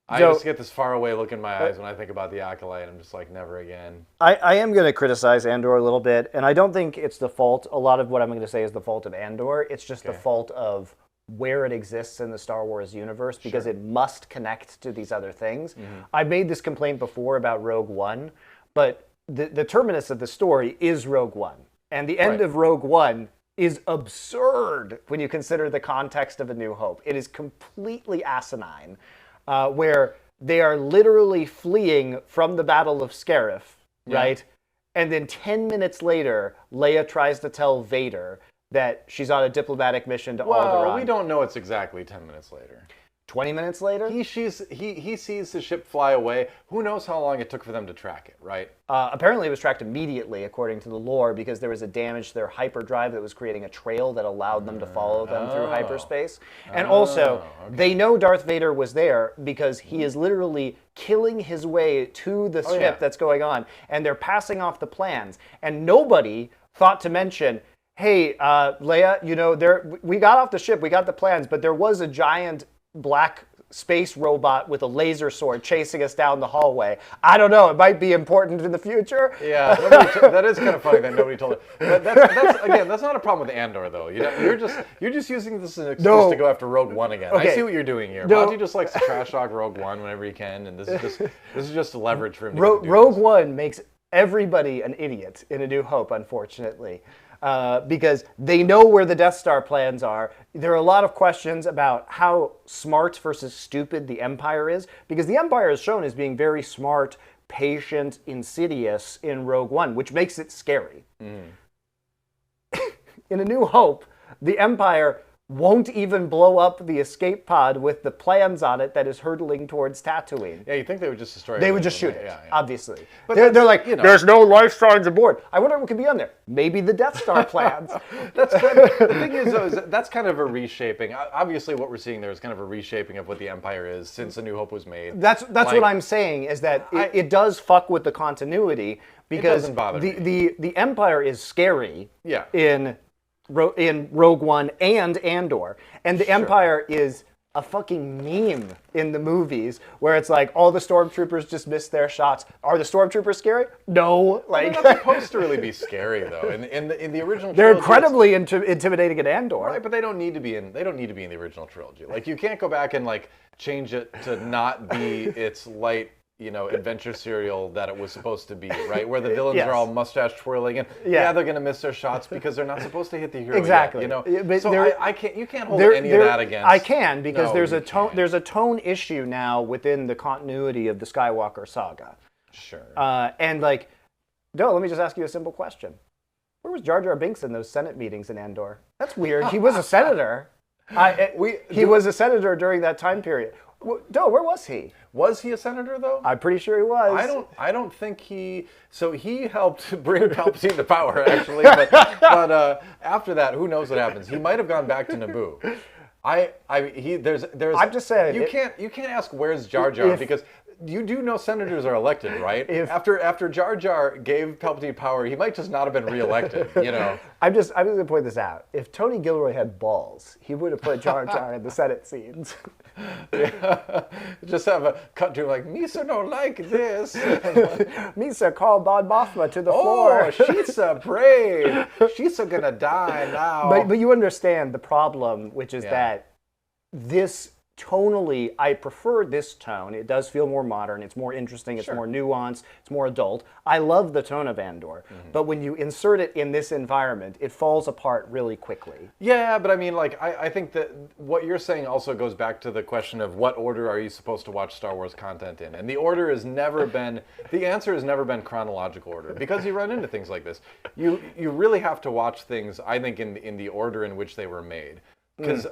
S1: I just get this far away look in my eyes when I think about the Acolyte. I'm just like, never again.
S2: I am going to criticize Andor a little bit, and I don't think it's the fault. A lot of what I'm going to say is the fault of Andor. It's just the fault of where it exists in the Star Wars universe, because it must connect to these other things. Mm-hmm. I've made this complaint before about Rogue One, but the terminus of the story is Rogue One. And the end of Rogue One is absurd when you consider the context of A New Hope. It is completely asinine. Where they are literally fleeing from the Battle of Scarif, right? And then 10 minutes later, Leia tries to tell Vader that she's on a diplomatic mission to Alderaan.
S1: Well, we don't know it's exactly 10 minutes later.
S2: 20 minutes later?
S1: He sees the ship fly away. Who knows how long it took for them to track it, right?
S2: Apparently it was tracked immediately, according to the lore, because there was a damage to their hyperdrive that was creating a trail that allowed them to follow them through hyperspace. And also, they know Darth Vader was there because he is literally killing his way to the ship that's going on, and they're passing off the plans. And nobody thought to mention, hey, Leia, we got off the ship, we got the plans, but there was a giant black space robot with a laser sword chasing us down the hallway. I don't know. It might be important in the future.
S1: Yeah, that is kind of funny that nobody told it. But that's not a problem with Andor, though. You're just using this as an excuse to go after Rogue One again. Okay. I see what you're doing here. Monty just likes to trash talk Rogue One whenever he can, and this is just leverage for him.
S2: Rogue One makes everybody an idiot in A New Hope, unfortunately. Because they know where the Death Star plans are. There are a lot of questions about how smart versus stupid the Empire is, because the Empire is shown as being very smart, patient, insidious in Rogue One, which makes it scary. Mm. In A New Hope, the Empire won't even blow up the escape pod with the plans on it that is hurtling towards Tatooine.
S1: Yeah, you think they would just destroy it?
S2: They would just shoot it, obviously. But they're like, there's no life signs aboard. I wonder what could be on there. Maybe the Death Star plans.
S1: The thing is, though, that's kind of a reshaping. Obviously, what we're seeing there is kind of a reshaping of what the Empire is since A New Hope was made.
S2: That's what I'm saying, is that it does fuck with the continuity, because
S1: it doesn't bother me.
S2: The Empire is scary in Rogue One and Andor. And the Empire is a fucking meme in the movies, where it's like all the stormtroopers just miss their shots. Are the stormtroopers scary? No.
S1: They're not supposed to really be scary, though. In the original trilogy,
S2: they're incredibly intimidating in Andor.
S1: Right, but they don't need to be in the original trilogy. Like, you can't go back and change it to not be its light, adventure serial that it was supposed to be, right? Where the villains are all mustache twirling, and they're going to miss their shots because they're not supposed to hit the hero.
S2: Exactly.
S1: Yet, But so you can't hold any of that against.
S2: I can, because there's a tone issue now within the continuity of the Skywalker saga.
S1: Sure.
S2: Let me just ask you a simple question. Where was Jar Jar Binks in those Senate meetings in Andor? That's weird. He was a senator. He was a senator during that time period. No, where was he?
S1: Was he a senator, though?
S2: I'm pretty sure he was.
S1: I don't think he. So he helped bring Palpatine to power, actually. But after that, who knows what happens? He might have gone back to Naboo. There's.
S2: I'm just saying.
S1: You can't ask where's Jar Jar, because you do know senators are elected, right? After Jar Jar gave Palpatine power, he might just not have been reelected.
S2: I'm just gonna point this out. If Tony Gilroy had balls, he would have put Jar Jar in the Senate scenes.
S1: Yeah. Just have a cut to him like, Misa don't like this.
S2: Misa called Mon Mothma to the floor.
S1: Oh, she's a brave. She's gonna die now.
S2: But you understand the problem, which is that this tonally, I prefer this tone. It does feel more modern. It's more interesting. It's more nuanced. It's more adult. I love the tone of Andor, but when you insert it in this environment, it falls apart really quickly.
S1: Yeah, but I mean, like, I think that what you're saying also goes back to the question of what order are you supposed to watch Star Wars content in, and the order has never been. The answer has never been chronological order, because you run into things like this. You really have to watch things, I think, in the order in which they were made. Because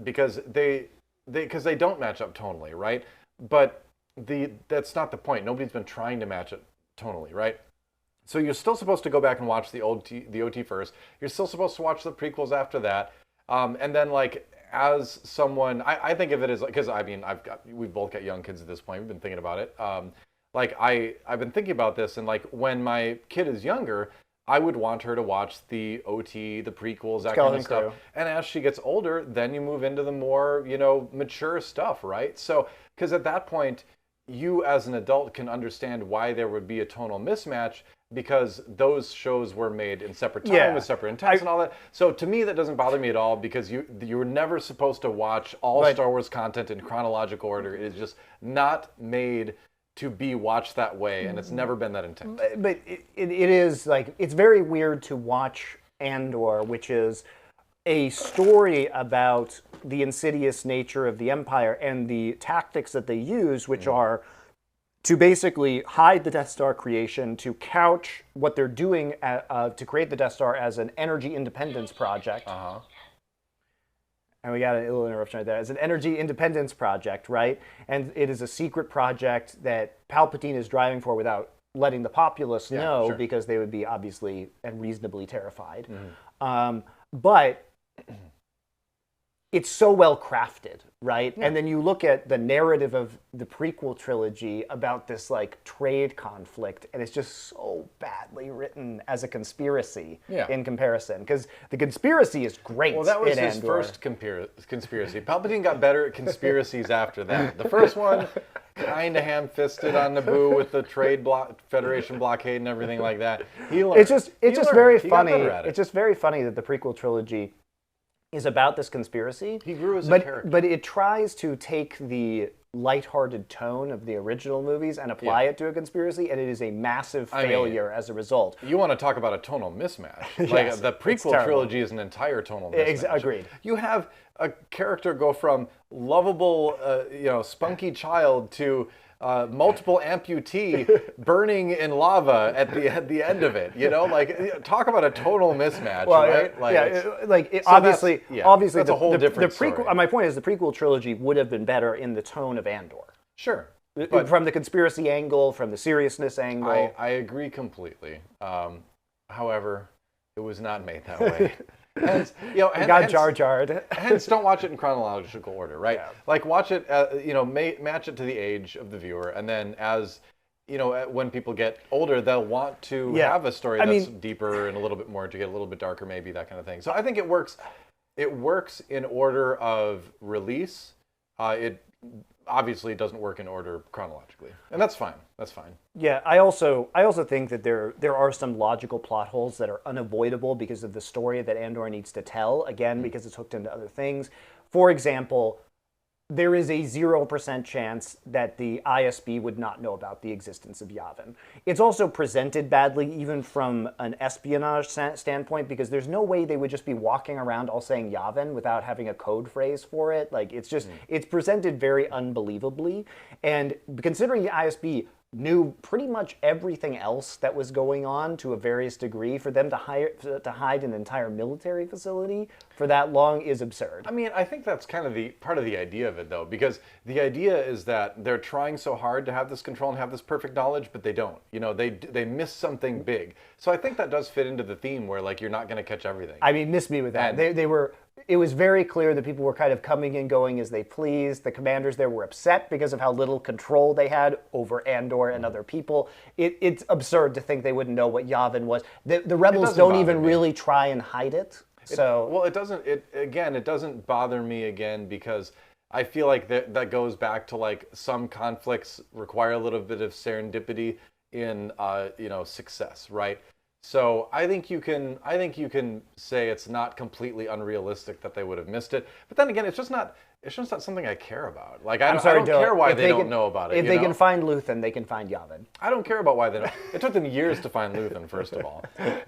S1: because they don't match up tonally, right? But that's not the point. Nobody's been trying to match it tonally, right? So you're still supposed to go back and watch the OT first. You're still supposed to watch the prequels after that, and then like as someone, I think of it as, because I mean we've both got young kids at this point. We've been thinking about it. Like I've been thinking about this, and like when my kid is younger, I would want her to watch the OT, the prequels, that kind of stuff. And as she gets older, then you move into the more, mature stuff, right? So, because at that point, you as an adult can understand why there would be a tonal mismatch, because those shows were made in separate time with separate intents and all that. So to me, that doesn't bother me at all, because you were never supposed to watch all Star Wars content in chronological order. It is just not made to be watched that way, and it's never been that intent.
S2: But it is like, it's very weird to watch Andor, which is a story about the insidious nature of the Empire and the tactics that they use, which are to basically hide the Death Star creation, to couch what they're doing to create the Death Star as an energy independence project. And we got a little interruption right there. It's an energy independence project, right? And it is a secret project that Palpatine is driving for without letting the populace know, because they would be obviously and reasonably terrified. But it's so well crafted, right? And then you look at the narrative of the prequel trilogy about this like trade conflict, and it's just so badly written as a conspiracy in comparison. Because the conspiracy is great.
S1: Well, that was his
S2: Andor.
S1: first conspiracy. Palpatine got better at conspiracies after that. The first one, kind of ham-fisted on Naboo with the trade Federation blockade and everything like that. He learned.
S2: It's just very funny. It's just very funny that the prequel trilogy is about this conspiracy.
S1: He grew as a character.
S2: But it tries to take the lighthearted tone of the original movies and apply it to a conspiracy, and it is a massive failure as a result.
S1: You want to talk about a tonal mismatch. Like, the prequel trilogy is an entire tonal mismatch.
S2: Agreed.
S1: You have a character go from lovable, spunky child to multiple amputee burning in lava at the end of it. Like, talk about a tonal mismatch, right?
S2: Obviously,
S1: that's a whole different
S2: prequel.
S1: story.
S2: My point is, the prequel trilogy would have been better in the tone of Andor.
S1: Sure.
S2: But from the conspiracy angle, from the seriousness angle.
S1: I agree completely. However, it was not made that way. Hence,
S2: got Jar Jarred.
S1: Hence, don't watch it in chronological order, right? Yeah. Like, watch it, match it to the age of the viewer, and then as, when people get older, they'll want to have a story that's deeper and a little bit more, to get a little bit darker, maybe, that kind of thing. So I think it works. It works in order of release. It obviously doesn't work in order chronologically, and that's fine. That's fine.
S2: Yeah, I also think that there are some logical plot holes that are unavoidable because of the story that Andor needs to tell. Again, because it's hooked into other things. For example, there is a 0% chance that the ISB would not know about the existence of Yavin. It's also presented badly, even from an espionage standpoint, because there's no way they would just be walking around all saying Yavin without having a code phrase for it. Like, it's just, it's presented very unbelievably. And considering the ISB knew pretty much everything else that was going on to a various degree, for them to hide an entire military facility for that long is absurd.
S1: I mean, I think that's kind of the part of the idea of it, though, because the idea is that they're trying so hard to have this control and have this perfect knowledge, but they don't. They miss something big. So I think that does fit into the theme where, like, you're not going to catch everything.
S2: I mean, miss me with that. It was very clear that people were kind of coming and going as they pleased. The commanders there were upset because of how little control they had over Andor and other people. It's absurd to think they wouldn't know what Yavin was. The rebels don't even really try and hide it.
S1: It doesn't bother me again, because I feel like that goes back to, like, some conflicts require a little bit of serendipity in success, right? So I think you can say it's not completely unrealistic that they would have missed it. But then again, it's just not it's just not something I care about. Like, I
S2: I'm
S1: don't,
S2: sorry,
S1: I don't care why
S2: if
S1: they don't know about it.
S2: If they can find Luthen, they can find Yavin.
S1: I don't care about why they don't. It took them years to find Luthen, first of all.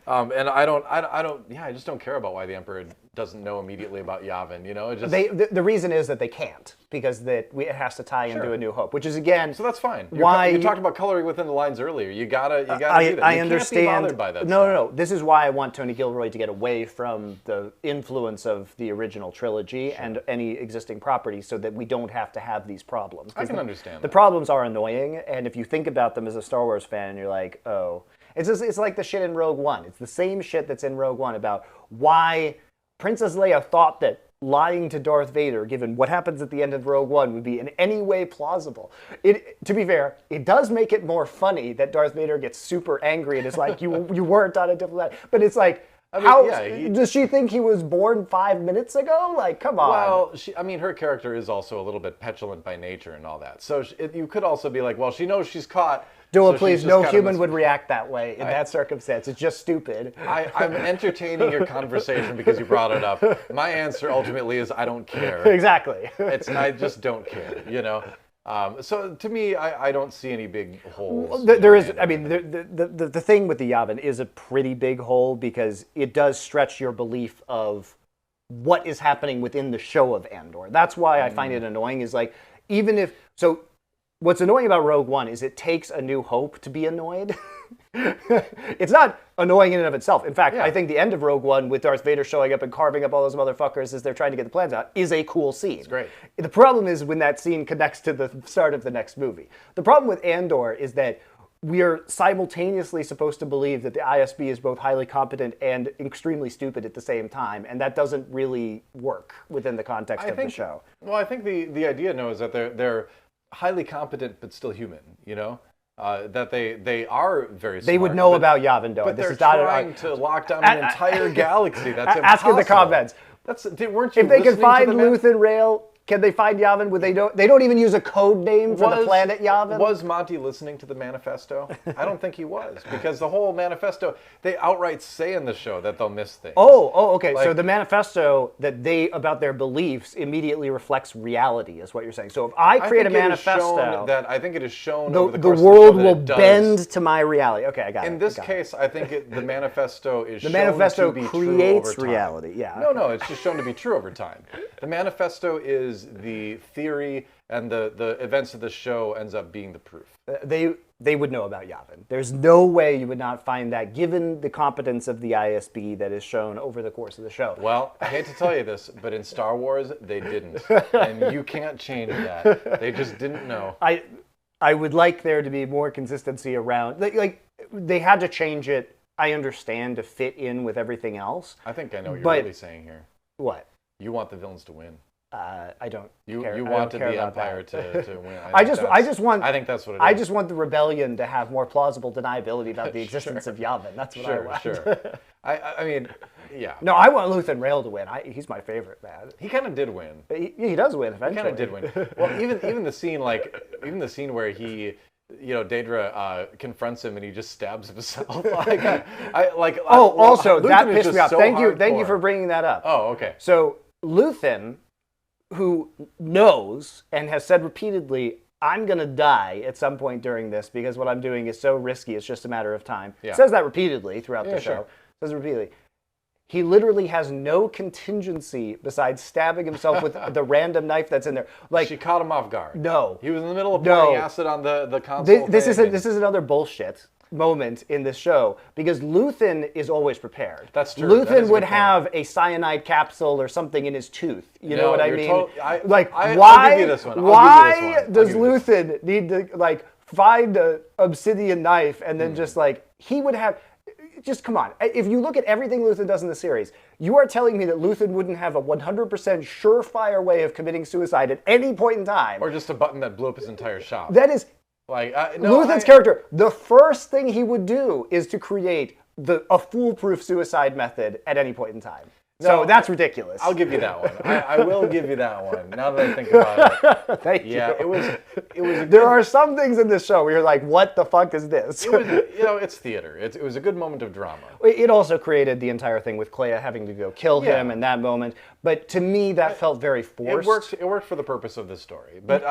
S1: And I just don't care about why the Emperor doesn't know immediately about Yavin, you know? It just,
S2: the reason is that they can't, because it has to tie into A New Hope, which is, again...
S1: So that's fine.
S2: Why
S1: you talked about coloring within the lines earlier. You gotta do that.
S2: I
S1: You
S2: understand.
S1: can't be bothered by that
S2: No. This is why I want Tony Gilroy to get away from the influence of the original trilogy and any existing property, so that we don't have to have these problems.
S1: I can understand
S2: The problems are annoying, and if you think about them as a Star Wars fan, you're like, oh... It's like the shit in Rogue One. It's the same shit that's in Rogue One about why Princess Leia thought that lying to Darth Vader, given what happens at the end of Rogue One, would be in any way plausible. To be fair, it does make it more funny that Darth Vader gets super angry and is like, you weren't on a diplomat. But it's like, does she think he was born 5 minutes ago? Like, come on.
S1: Well, her character is also a little bit petulant by nature and all that. So you could also be like, well, she knows she's caught.
S2: DoA, please, no human would react that way in that circumstance. It's just stupid.
S1: I'm entertaining your conversation because you brought it up. My answer ultimately is I don't care.
S2: Exactly.
S1: I just don't care, you know? So to me, I don't see any big holes.
S2: There is, the thing with the Yavin is a pretty big hole because it does stretch your belief of what is happening within the show of Andor. That's why I find it annoying, is like, what's annoying about Rogue One is it takes A New Hope to be annoyed. It's not annoying in and of itself. In fact, I think the end of Rogue One with Darth Vader showing up and carving up all those motherfuckers as they're trying to get the plans out is a cool scene. It's
S1: great.
S2: The problem is when that scene connects to the start of the next movie. The problem with Andor is that we are simultaneously supposed to believe that the ISB is both highly competent and extremely stupid at the same time, and that doesn't really work within the context of the show.
S1: Well, I think the idea, is that they're highly competent but still human, you know? That they are very smart.
S2: They would know about Yavin, DoA.
S1: But
S2: this
S1: they're
S2: is not
S1: trying to lock down an entire galaxy. That's impossible.
S2: Ask in the comments.
S1: Weren't you
S2: if they can
S1: listening
S2: find
S1: to the
S2: Luthen, Rael, can they find Yavin? They don't even use a code name for the planet Yavin?
S1: Was Monty listening to the manifesto? I don't think he was, because the whole manifesto, they outright say in the show that they'll miss things.
S2: Okay. So the manifesto about their beliefs immediately reflects reality, is what you're saying. So if I create a manifesto,
S1: I think it is shown
S2: the world will bend to my reality. Okay, I got it.
S1: In this case, I think the manifesto is shown
S2: manifesto
S1: to be
S2: creates
S1: true over time.
S2: reality. Yeah.
S1: No, it's just shown to be true over time. The manifesto is the theory, and the events of the show ends up being the proof.
S2: They would know about Yavin. There's no way you would not find that, given the competence of the ISB that is shown over the course of the show.
S1: Well, I hate to tell you this, but in Star Wars, they didn't. And you can't change that. They just didn't know.
S2: I would like there to be more consistency around... Like they had to change it, I understand, to fit in with everything else.
S1: I think I know what you're really saying here.
S2: What?
S1: You want the villains to win.
S2: I don't.
S1: You
S2: care.
S1: wanted
S2: I don't care
S1: the
S2: about
S1: Empire to win.
S2: I just want.
S1: I think that's what it is.
S2: I just want the rebellion to have more plausible deniability about the existence of Yavin. That's what I want.
S1: Sure. I mean, yeah.
S2: No, I want Luthen Rael to win. He's my favorite, man.
S1: He kind of did win.
S2: He does win eventually.
S1: He kind of did win. Well, even the scene where he. Daedra confronts him and he just stabs himself.
S2: Also, that
S1: Luthen
S2: pissed me off.
S1: So
S2: Thank
S1: hardcore.
S2: you for bringing that up.
S1: Oh, okay.
S2: So Luthen, who knows and has said repeatedly, I'm going to die at some point during this because what I'm doing is so risky, it's just a matter of time.
S1: Yeah.
S2: Says that repeatedly throughout the show.
S1: Sure.
S2: Says it repeatedly. He literally has no contingency besides stabbing himself with the random knife that's in there. Like,
S1: she caught him off guard.
S2: No.
S1: He was in the middle of pouring acid on the console.
S2: This is another bullshit moment in this show because Luthen is always prepared.
S1: That's true.
S2: Luthen would have a cyanide capsule or something in his tooth. You know what I mean?
S1: I'll give you this one.
S2: Why does Luthen need to find an obsidian knife and then just he would have? Just come on. If you look at everything Luthen does in the series, you are telling me that Luthen wouldn't have a 100% surefire way of committing suicide at any point in time.
S1: Or just a button that blew up his entire shop.
S2: That is Luthen's character. The first thing he would do is to create a foolproof suicide method at any point in time. So that's ridiculous.
S1: I'll give you that one. I will give you that one. Now that I think about it.
S2: Thank you.
S1: Yeah, it was.
S2: There are some things in this show where you're like, what the fuck is this?
S1: It was, it's theater. It was a good moment of drama.
S2: It also created the entire thing with Kleya having to go kill him in that moment. But to me, that felt very forced.
S1: It worked for the purpose of this story. But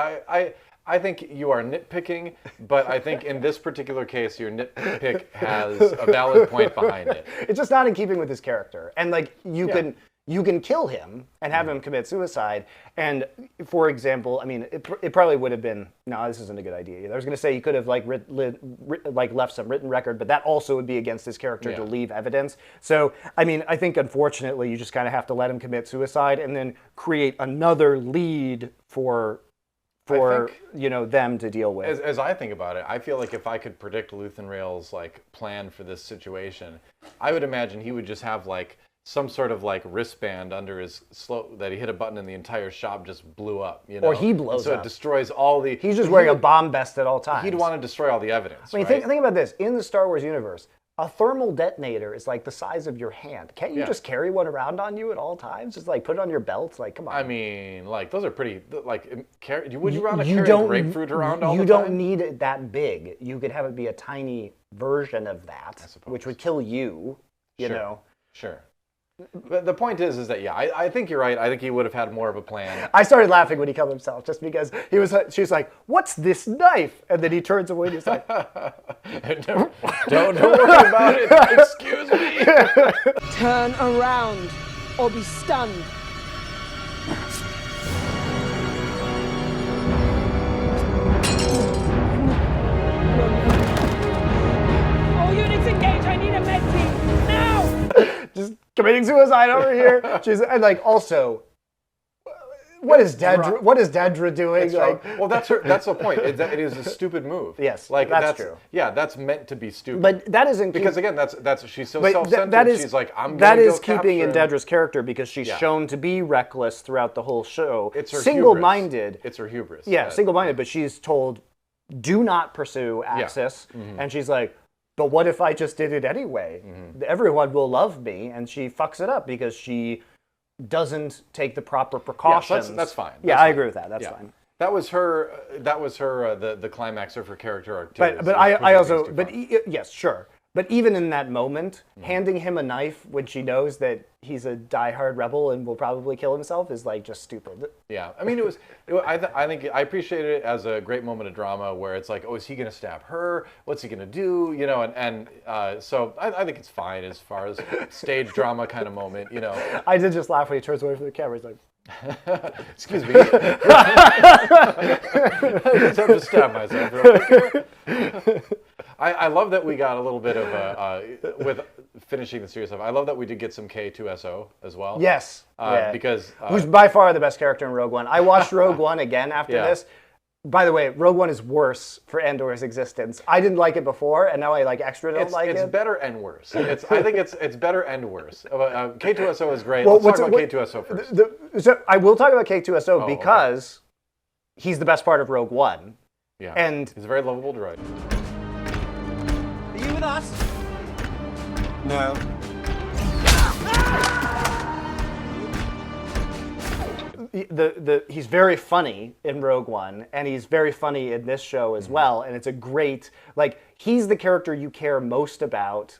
S1: I think you are nitpicking, but I think in this particular case, your nitpick has a valid point behind it.
S2: It's just not in keeping with his character. And like you can kill him and have him commit suicide. And for example, I mean, it probably would have been, no, this isn't a good idea either. I was going to say he could have like left some written record, but that also would be against his character to leave evidence. So, I mean, I think unfortunately you just kind of have to let him commit suicide and then create another lead for them to deal with.
S1: As I think about it, I feel like if I could predict Luthen Rael's like plan for this situation, I would imagine he would just have like some sort of like wristband under his that he hit a button and the entire shop just blew up,
S2: Or he blows
S1: up. So it destroys all the...
S2: He's just wearing a bomb vest at all times.
S1: He'd want to destroy all the evidence,
S2: I mean, think about this. In the Star Wars universe, a thermal detonator is like the size of your hand. Can't you just carry one around on you at all times? Just like put it on your belt? Like, come on.
S1: I mean, like, those are pretty, like, would you rather carry a grapefruit around all the time?
S2: You don't need it that big. You could have it be a tiny version of that, which would kill you, you know.
S1: Sure. But the point is that, I think you're right. I think he would have had more of a plan.
S2: I started laughing when he killed himself just because she was like, what's this knife? And then he turns away and he's like,
S1: don't worry about it. Excuse me.
S13: Turn around or be stunned.
S10: All units engage. I need a med team now.
S2: Just committing suicide over here. And like also, what is Dedra doing? Like,
S1: well, that's the point. It is a stupid move.
S2: Yes,
S1: like
S2: that's true.
S1: Yeah, that's meant to be stupid.
S2: But that isn't
S1: because again, that's she's so self-centered. She's like, I'm
S2: that
S1: gonna
S2: is
S1: go
S2: keeping in
S1: capture
S2: Dedra's character because she's shown to be reckless throughout the whole show.
S1: It's her
S2: single-minded.
S1: Hubris. It's her hubris.
S2: Yeah, single-minded. But she's told, do not pursue Axis, and she's like, but what if I just did it anyway? Everyone will love me, and she fucks it up because she doesn't take the proper precautions.
S1: Yeah, that's fine.
S2: I agree with that. That's fine.
S1: That was her. The climax of her character arc.
S2: Yes, sure. But even in that moment, handing him a knife when she knows that he's a diehard rebel and will probably kill himself is like just stupid.
S1: Yeah, I mean, I think I appreciated it as a great moment of drama where it's like, oh, is he going to stab her? What's he going to do? You know, so I think it's fine as far as stage drama kind of moment. You know,
S2: I did just laugh when he turns away from the camera. He's like,
S1: excuse me. I just have to stab myself real quick. I love that we got a little bit of with finishing the series up. I love that we did get some K2SO as well.
S2: Yes,
S1: because
S2: who's by far the best character in Rogue One. I watched Rogue One again after this. By the way, Rogue One is worse for Andor's existence. I didn't like it before, and now I like extra don't like it.
S1: It's better and worse. I think it's better and worse. K2SO is great. Let's talk about K2SO first.
S2: So I will talk about K2SO because he's the best part of Rogue One.
S1: Yeah,
S2: and
S1: he's a very lovable droid.
S14: Are you with us? No.
S2: He's very funny in Rogue One, and he's very funny in this show as well. And it's a great, like, he's the character you care most about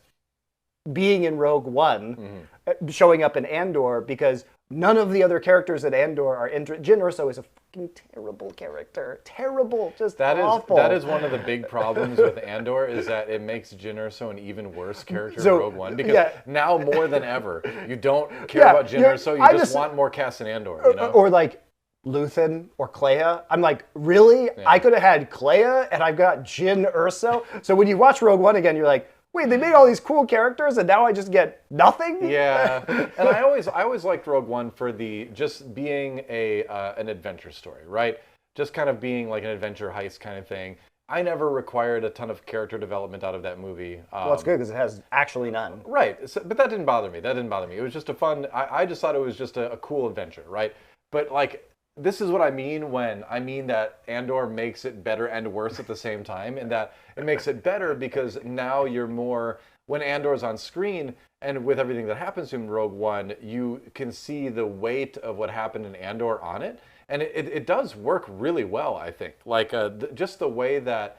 S2: being in Rogue One, showing up in Andor, because none of the other characters at Andor are interesting. Jyn Erso is a fucking terrible character. Terrible, just awful.
S1: That is one of the big problems with Andor, is that it makes Jyn Erso an even worse character in Rogue One. Because now more than ever, you don't care about Jyn Erso, you just want more Cassian Andor. You know?
S2: Or like Luthen or Kleya. I'm like, really? Yeah. I could have had Kleya and I've got Jyn Erso? So when you watch Rogue One again, you're like, wait, they made all these cool characters and now I just get nothing?
S1: Yeah, and I always liked Rogue One for just being an adventure story, right? Just kind of being like an adventure heist kind of thing. I never required a ton of character development out of that movie.
S2: Well, it's good because it has actually none.
S1: Right, but that didn't bother me. It was just a fun, I just thought it was just a cool adventure, right? But like, this is what I mean when I mean that Andor makes it better and worse at the same time, and that it makes it better because now you're more, when Andor's on screen and with everything that happens to him in Rogue One, you can see the weight of what happened in Andor on it, and it does work really well, I think. Like just the way that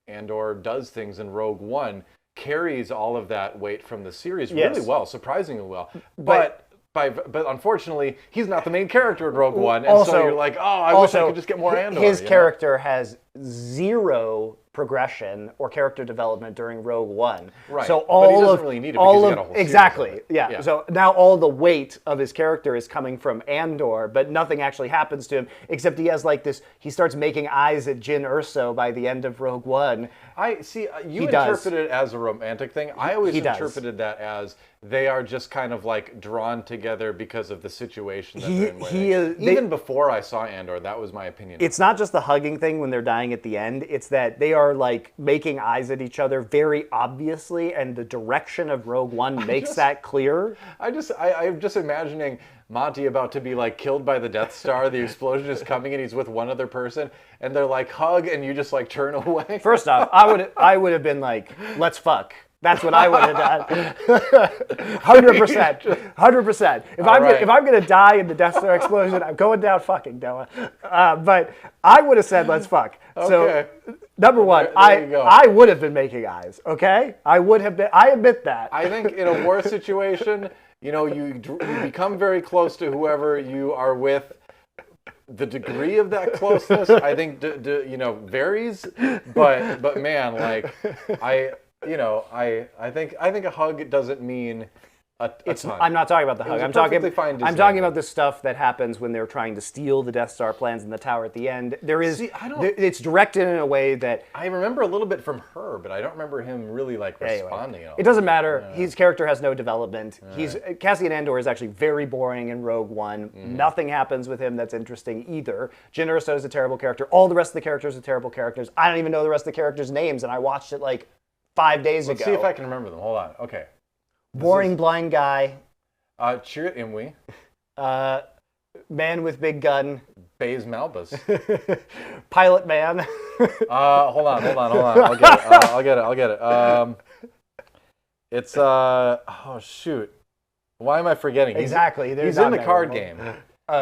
S1: Andor does things in Rogue One carries all of that weight from the series really well, surprisingly well. But unfortunately, he's not the main character in Rogue One, and so you're like, oh, I wish I could just get more Andor.
S2: His character has zero progression or character development during Rogue One.
S1: Right.
S2: So
S1: but he doesn't really need it because he's got a whole
S2: exactly. Yeah. So now all the weight of his character is coming from Andor, but nothing actually happens to him except he has like this. He starts making eyes at Jyn Erso by the end of Rogue One.
S1: I see. You interpret it as a romantic thing. I always interpreted that as they are just kind of like drawn together because of the situation that they're in. Even before I saw Andor, that was my opinion.
S2: It's not just the hugging thing when they're dying at the end. It's that they are like making eyes at each other very obviously, and the direction of Rogue One makes that clear.
S1: I'm just imagining Monty about to be like killed by the Death Star. The explosion is coming, and he's with one other person, and they're like hug, and you just like turn away.
S2: First off, I would have been like, let's fuck. That's what I would have done. 100%. 100%. If I'm gonna die in the Death Star explosion, I'm going down fucking DoA. But I would have said let's fuck.
S1: Okay.
S2: So number one, I would have been making eyes. Okay, I would have been. I admit that.
S1: I think in a war situation, you become very close to whoever you are with. The degree of that closeness, I think, varies. But man, like I think a hug doesn't mean a ton.
S2: I'm not talking about the hug. I'm talking about the stuff that happens when they're trying to steal the Death Star plans in the tower at the end. It's directed in a way that
S1: I remember a little bit from her, but I don't remember him really like responding at all.
S2: It doesn't matter. His character has no development. Cassian Andor is actually very boring in Rogue One. Nothing happens with him that's interesting either. Jyn Erso is a terrible character. All the rest of the characters are terrible characters. I don't even know the rest of the characters' names, and I watched it like 5 days ago.
S1: Let's see if I can remember them. Hold on. Okay.
S2: Boring blind guy.
S1: Chirrut Imwe.
S2: Man with big gun.
S1: Baze Malbus.
S2: Pilot man.
S1: Hold on. I'll get it. It's oh shoot. Why am I forgetting?
S2: Exactly.
S1: He's in the card game.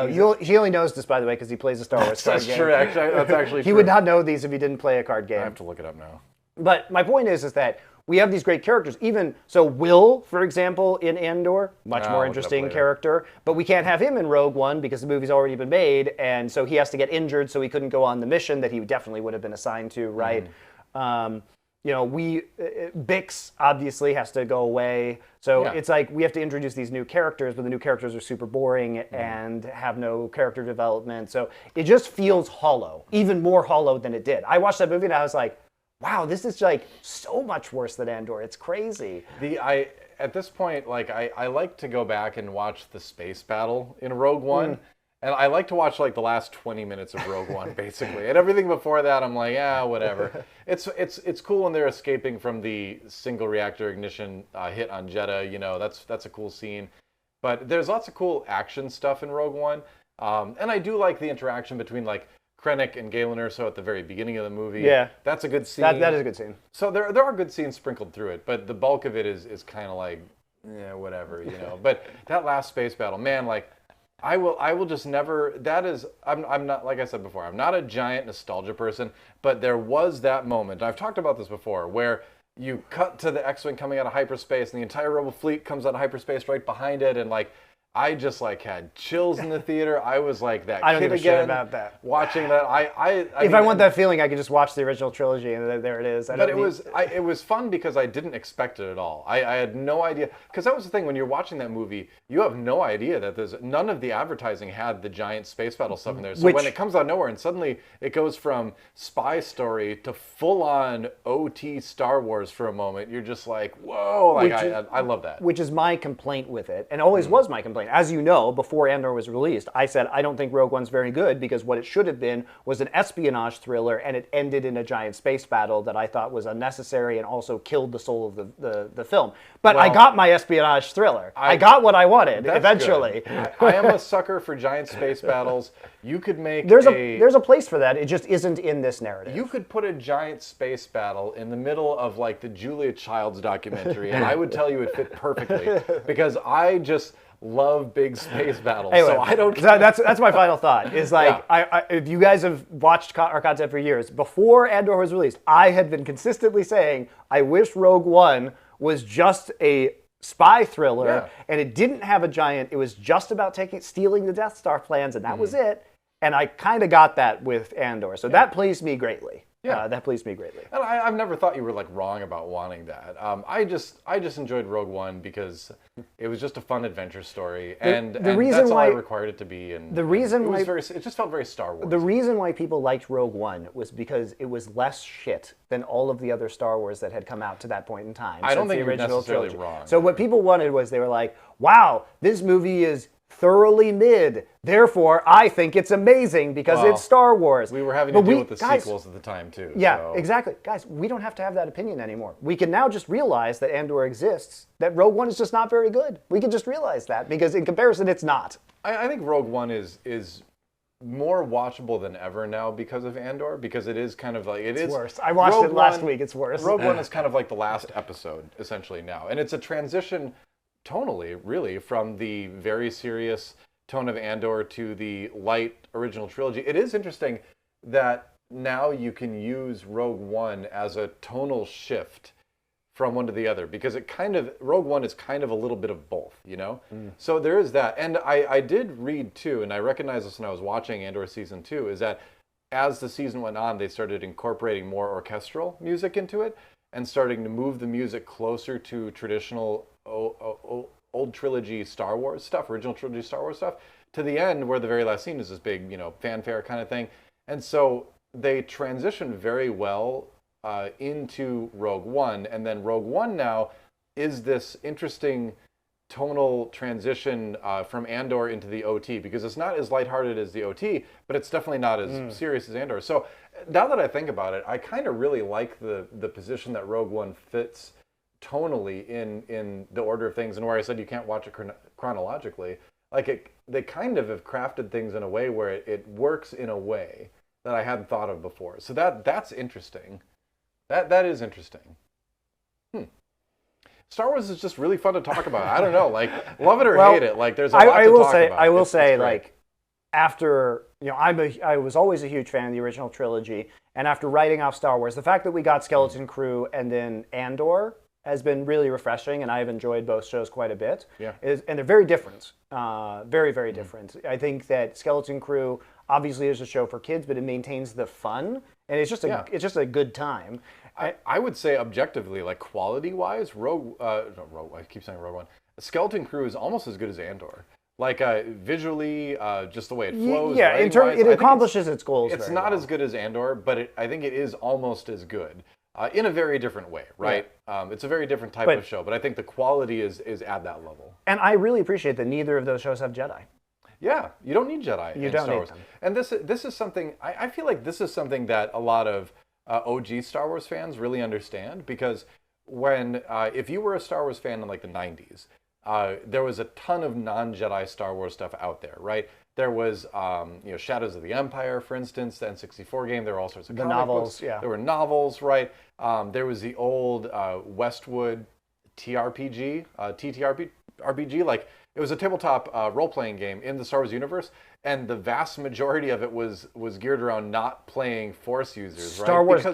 S2: He only knows this, by the way, because he plays a Star Wars card game.
S1: That's true. Actually, that's actually true.
S2: He would not know these if he didn't play a card game.
S1: I have to look it up now.
S2: But my point is that we have these great characters. Even so, Will, for example, in Andor, much more interesting character. But we can't have him in Rogue One because the movie's already been made, and so he has to get injured, so he couldn't go on the mission that he definitely would have been assigned to, right? Bix obviously has to go away. So it's like we have to introduce these new characters, but the new characters are super boring and have no character development. So it just feels hollow, even more hollow than it did. I watched that movie and I was like, wow, this is like so much worse than Andor. It's crazy.
S1: At this point, like I like to go back and watch the space battle in Rogue One. And I like to watch like the last 20 minutes of Rogue One, basically. And everything before that, I'm like, whatever. It's cool when they're escaping from the single reactor ignition hit on Jeddah. That's a cool scene. But there's lots of cool action stuff in Rogue One. And I do like the interaction between like Krennic and Galen Erso at the very beginning of the movie.
S2: Yeah.
S1: That's a good scene.
S2: That is a good scene.
S1: So there are good scenes sprinkled through it, but the bulk of it is kind of like, whatever, But that last space battle, man, like, I will just never, I'm not, like I said before, I'm not a giant nostalgia person, but there was that moment, I've talked about this before, where you cut to the X-Wing coming out of hyperspace and the entire Rebel fleet comes out of hyperspace right behind it, and like, I just like had chills in the theater. I was like that
S2: I don't
S1: kid
S2: give a
S1: again
S2: shit about that.
S1: Watching that.
S2: If I want that feeling, I could just watch the original trilogy and there it is.
S1: It was fun because I didn't expect it at all. I had no idea, because that was the thing, when you're watching that movie, you have no idea that none of the advertising had the giant space battle stuff in there. So when it comes out of nowhere and suddenly it goes from spy story to full on OT Star Wars for a moment, you're just like, whoa! Like I love that.
S2: Which is my complaint with it, and always was my complaint complaint. As you know, before Andor was released, I said I don't think Rogue One's very good because what it should have been was an espionage thriller, and it ended in a giant space battle that I thought was unnecessary and also killed the soul of the film. But I got my espionage thriller. I got what I wanted eventually.
S1: I am a sucker for giant space battles. You could make
S2: there's a place for that. It just isn't in this narrative.
S1: You could put a giant space battle in the middle of like the Julia Childs documentary, and I would tell you it fit perfectly because I just love big space battles.
S2: Anyway,
S1: so I don't.
S2: That's my final thought. Is like if you guys have watched our content for years, before Andor was released, I had been consistently saying I wish Rogue One was just a spy thriller, and it didn't have a giant. It was just about stealing the Death Star plans, and that was it. And I kind of got that with Andor, so that pleased me greatly. That pleased me greatly.
S1: And I've never thought you were like wrong about wanting that. I just enjoyed Rogue One because it was just a fun adventure story, and that's all I required it to be. And it just felt very Star Wars.
S2: The reason why people liked Rogue One was because it was less shit than all of the other Star Wars that had come out to that point in time.
S1: I don't think you're necessarily wrong.
S2: So what people wanted was they were like, "Wow, this movie is thoroughly mid. Therefore, I think it's amazing because it's Star Wars."
S1: We were having to deal with the sequels at the time, too.
S2: Yeah, exactly. Guys, we don't have to have that opinion anymore. We can now just realize that Andor exists, that Rogue One is just not very good. We can just realize that because in comparison, it's not.
S1: I think Rogue One is more watchable than ever now because of Andor, because it is kind of like...
S2: It's worse. I watched it last week. It's worse.
S1: Rogue One is kind of like the last episode, essentially, now. And it's a transition tonally, really, from the very serious tone of Andor to the light original trilogy. It is interesting that now you can use Rogue One as a tonal shift from one to the other, because Rogue One is kind of a little bit of both, you know? So there is that. And I did read, too, and I recognized this when I was watching Andor Season 2, is that as the season went on, they started incorporating more orchestral music into it and starting to move the music closer to traditional old trilogy Star Wars stuff, original trilogy Star Wars stuff, to the end where the very last scene is this big, fanfare kind of thing. And so they transitioned very well into Rogue One, and then Rogue One now is this interesting tonal transition from Andor into the OT, because it's not as lighthearted as the OT, but it's definitely not as serious as Andor. So now that I think about it, I kind of really like the position that Rogue One fits tonally in the order of things, and where I said you can't watch it chronologically. Like they kind of have crafted things in a way where it works in a way that I hadn't thought of before. So that's interesting. That is interesting. Star Wars is just really fun to talk about. I don't know, like love it or hate it. Like there's a lot to talk about.
S2: I will say, like after I was always a huge fan of the original trilogy, and after writing off Star Wars, the fact that we got Skeleton Crew and then Andor has been really refreshing, and I've enjoyed both shows quite a bit.
S1: Yeah.
S2: And they're very different, very, very different. I think that Skeleton Crew obviously is a show for kids, but it maintains the fun, and it's just a good time.
S1: I would say objectively, like quality-wise, I keep saying Rogue One. Skeleton Crew is almost as good as Andor. Like visually, just the way it flows.
S2: Yeah, it accomplishes its goals.
S1: It's not as good as Andor, but I think it is almost as good. In a very different way, right? Yeah. It's a very different type of show, but I think the quality is at that level.
S2: And I really appreciate that neither of those shows have Jedi.
S1: Yeah, you don't need Jedi in Star Wars. And this is something, I feel like this is something that a lot of OG Star Wars fans really understand, because when, if you were a Star Wars fan in like the 90s, there was a ton of non-Jedi Star Wars stuff out there, right? There was, Shadows of the Empire, for instance, the N64 game. There were all sorts of comic books.
S2: Yeah.
S1: There were novels, right? There was the old Westwood TRPG, TTRPG. Like, it was a tabletop role-playing game in the Star Wars universe, and the vast majority of it was geared around not playing Force users,
S2: Star Wars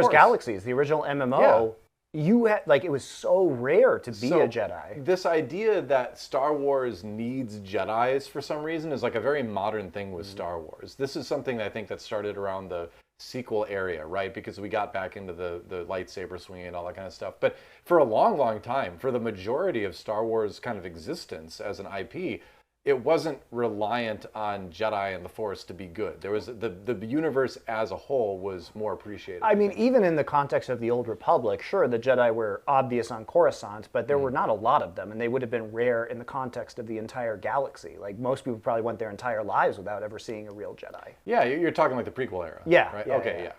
S2: Galaxies, the original MMO. Yeah. You had, like, it was so rare to be a Jedi.
S1: This idea that Star Wars needs Jedis for some reason is like a very modern thing with Star Wars. This is something that I think that started around the sequel area, right? Because we got back into the lightsaber swinging and all that kind of stuff. But for a long, long time, for the majority of Star Wars kind of existence as an IP, it wasn't reliant on Jedi and the Force to be good. There was the universe as a whole was more appreciated.
S2: I mean, even in the context of the Old Republic, sure, the Jedi were obvious on Coruscant, but there were not a lot of them, and they would have been rare in the context of the entire galaxy. Like, most people probably went their entire lives without ever seeing a real Jedi.
S1: Yeah, you're talking like the prequel era.
S2: Yeah.
S1: Right?
S2: Yeah,
S1: okay, yeah.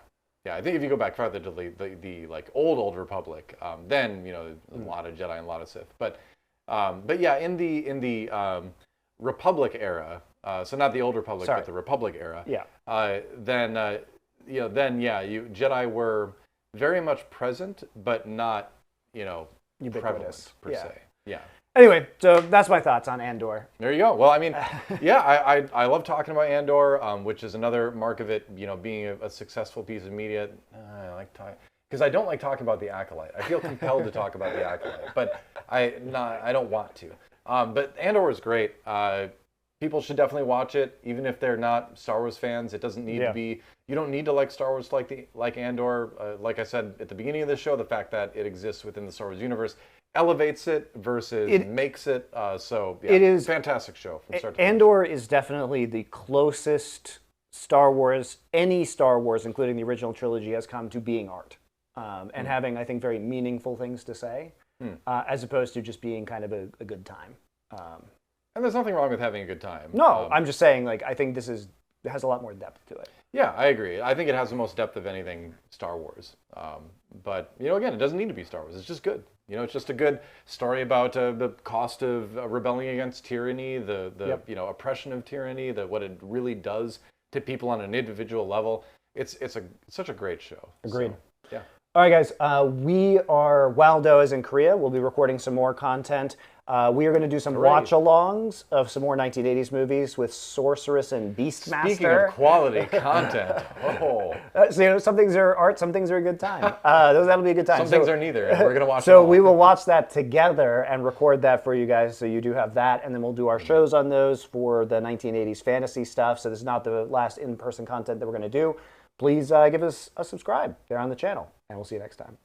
S1: Yeah, I think if you go back farther to the like Old Republic, then, you know, a lot of Jedi and a lot of Sith. But yeah, in the Republic era, so not the Old Republic, but the Republic era.
S2: Yeah.
S1: Then Jedi were very much present, but not, you know, prevalent per se. Yeah.
S2: Anyway, so that's my thoughts on Andor.
S1: There you go. Well, I mean, yeah, I love talking about Andor, which is another mark of it, you know, being a successful piece of media. I like talking because I don't like talking about the Acolyte. I feel compelled to talk about the Acolyte, but I don't want to. But Andor is great. People should definitely watch it, even if they're not Star Wars fans. It doesn't need to be. You don't need to like Star Wars like Andor. Like I said at the beginning of the show, the fact that it exists within the Star Wars universe elevates it versus makes it. So yeah,
S2: it is
S1: a fantastic show from start to finish.
S2: Andor is definitely the closest Star Wars, any Star Wars, including the original trilogy, has come to being art and having, I think, very meaningful things to say, as opposed to just being kind of a good time.
S1: And there's nothing wrong with having a good time.
S2: No, I'm just saying, like, I think it has a lot more depth to it.
S1: Yeah, I agree. I think it has the most depth of anything Star Wars. But, you know, again, it doesn't need to be Star Wars. It's just good. You know, it's just a good story about the cost of rebelling against tyranny, the you know, oppression of tyranny, what it really does to people on an individual level. It's such a great show.
S2: Agreed.
S1: So, yeah.
S2: All right, guys. While DoA is in Korea, we'll be recording some more content. We are going to do some watch-alongs of some more 1980s movies with Sorceress and Beastmaster.
S1: Speaking of quality content,
S2: so, you know, some things are art, some things are a good time. That'll be a good time.
S1: Some things are neither, and we're going to watch
S2: So
S1: them all.
S2: we will watch that together and record that for you guys, so you do have that, and then we'll do our shows on those for the 1980s fantasy stuff. So this is not the last in-person content that we're going to do. Please give us a subscribe there on the channel, and we'll see you next time.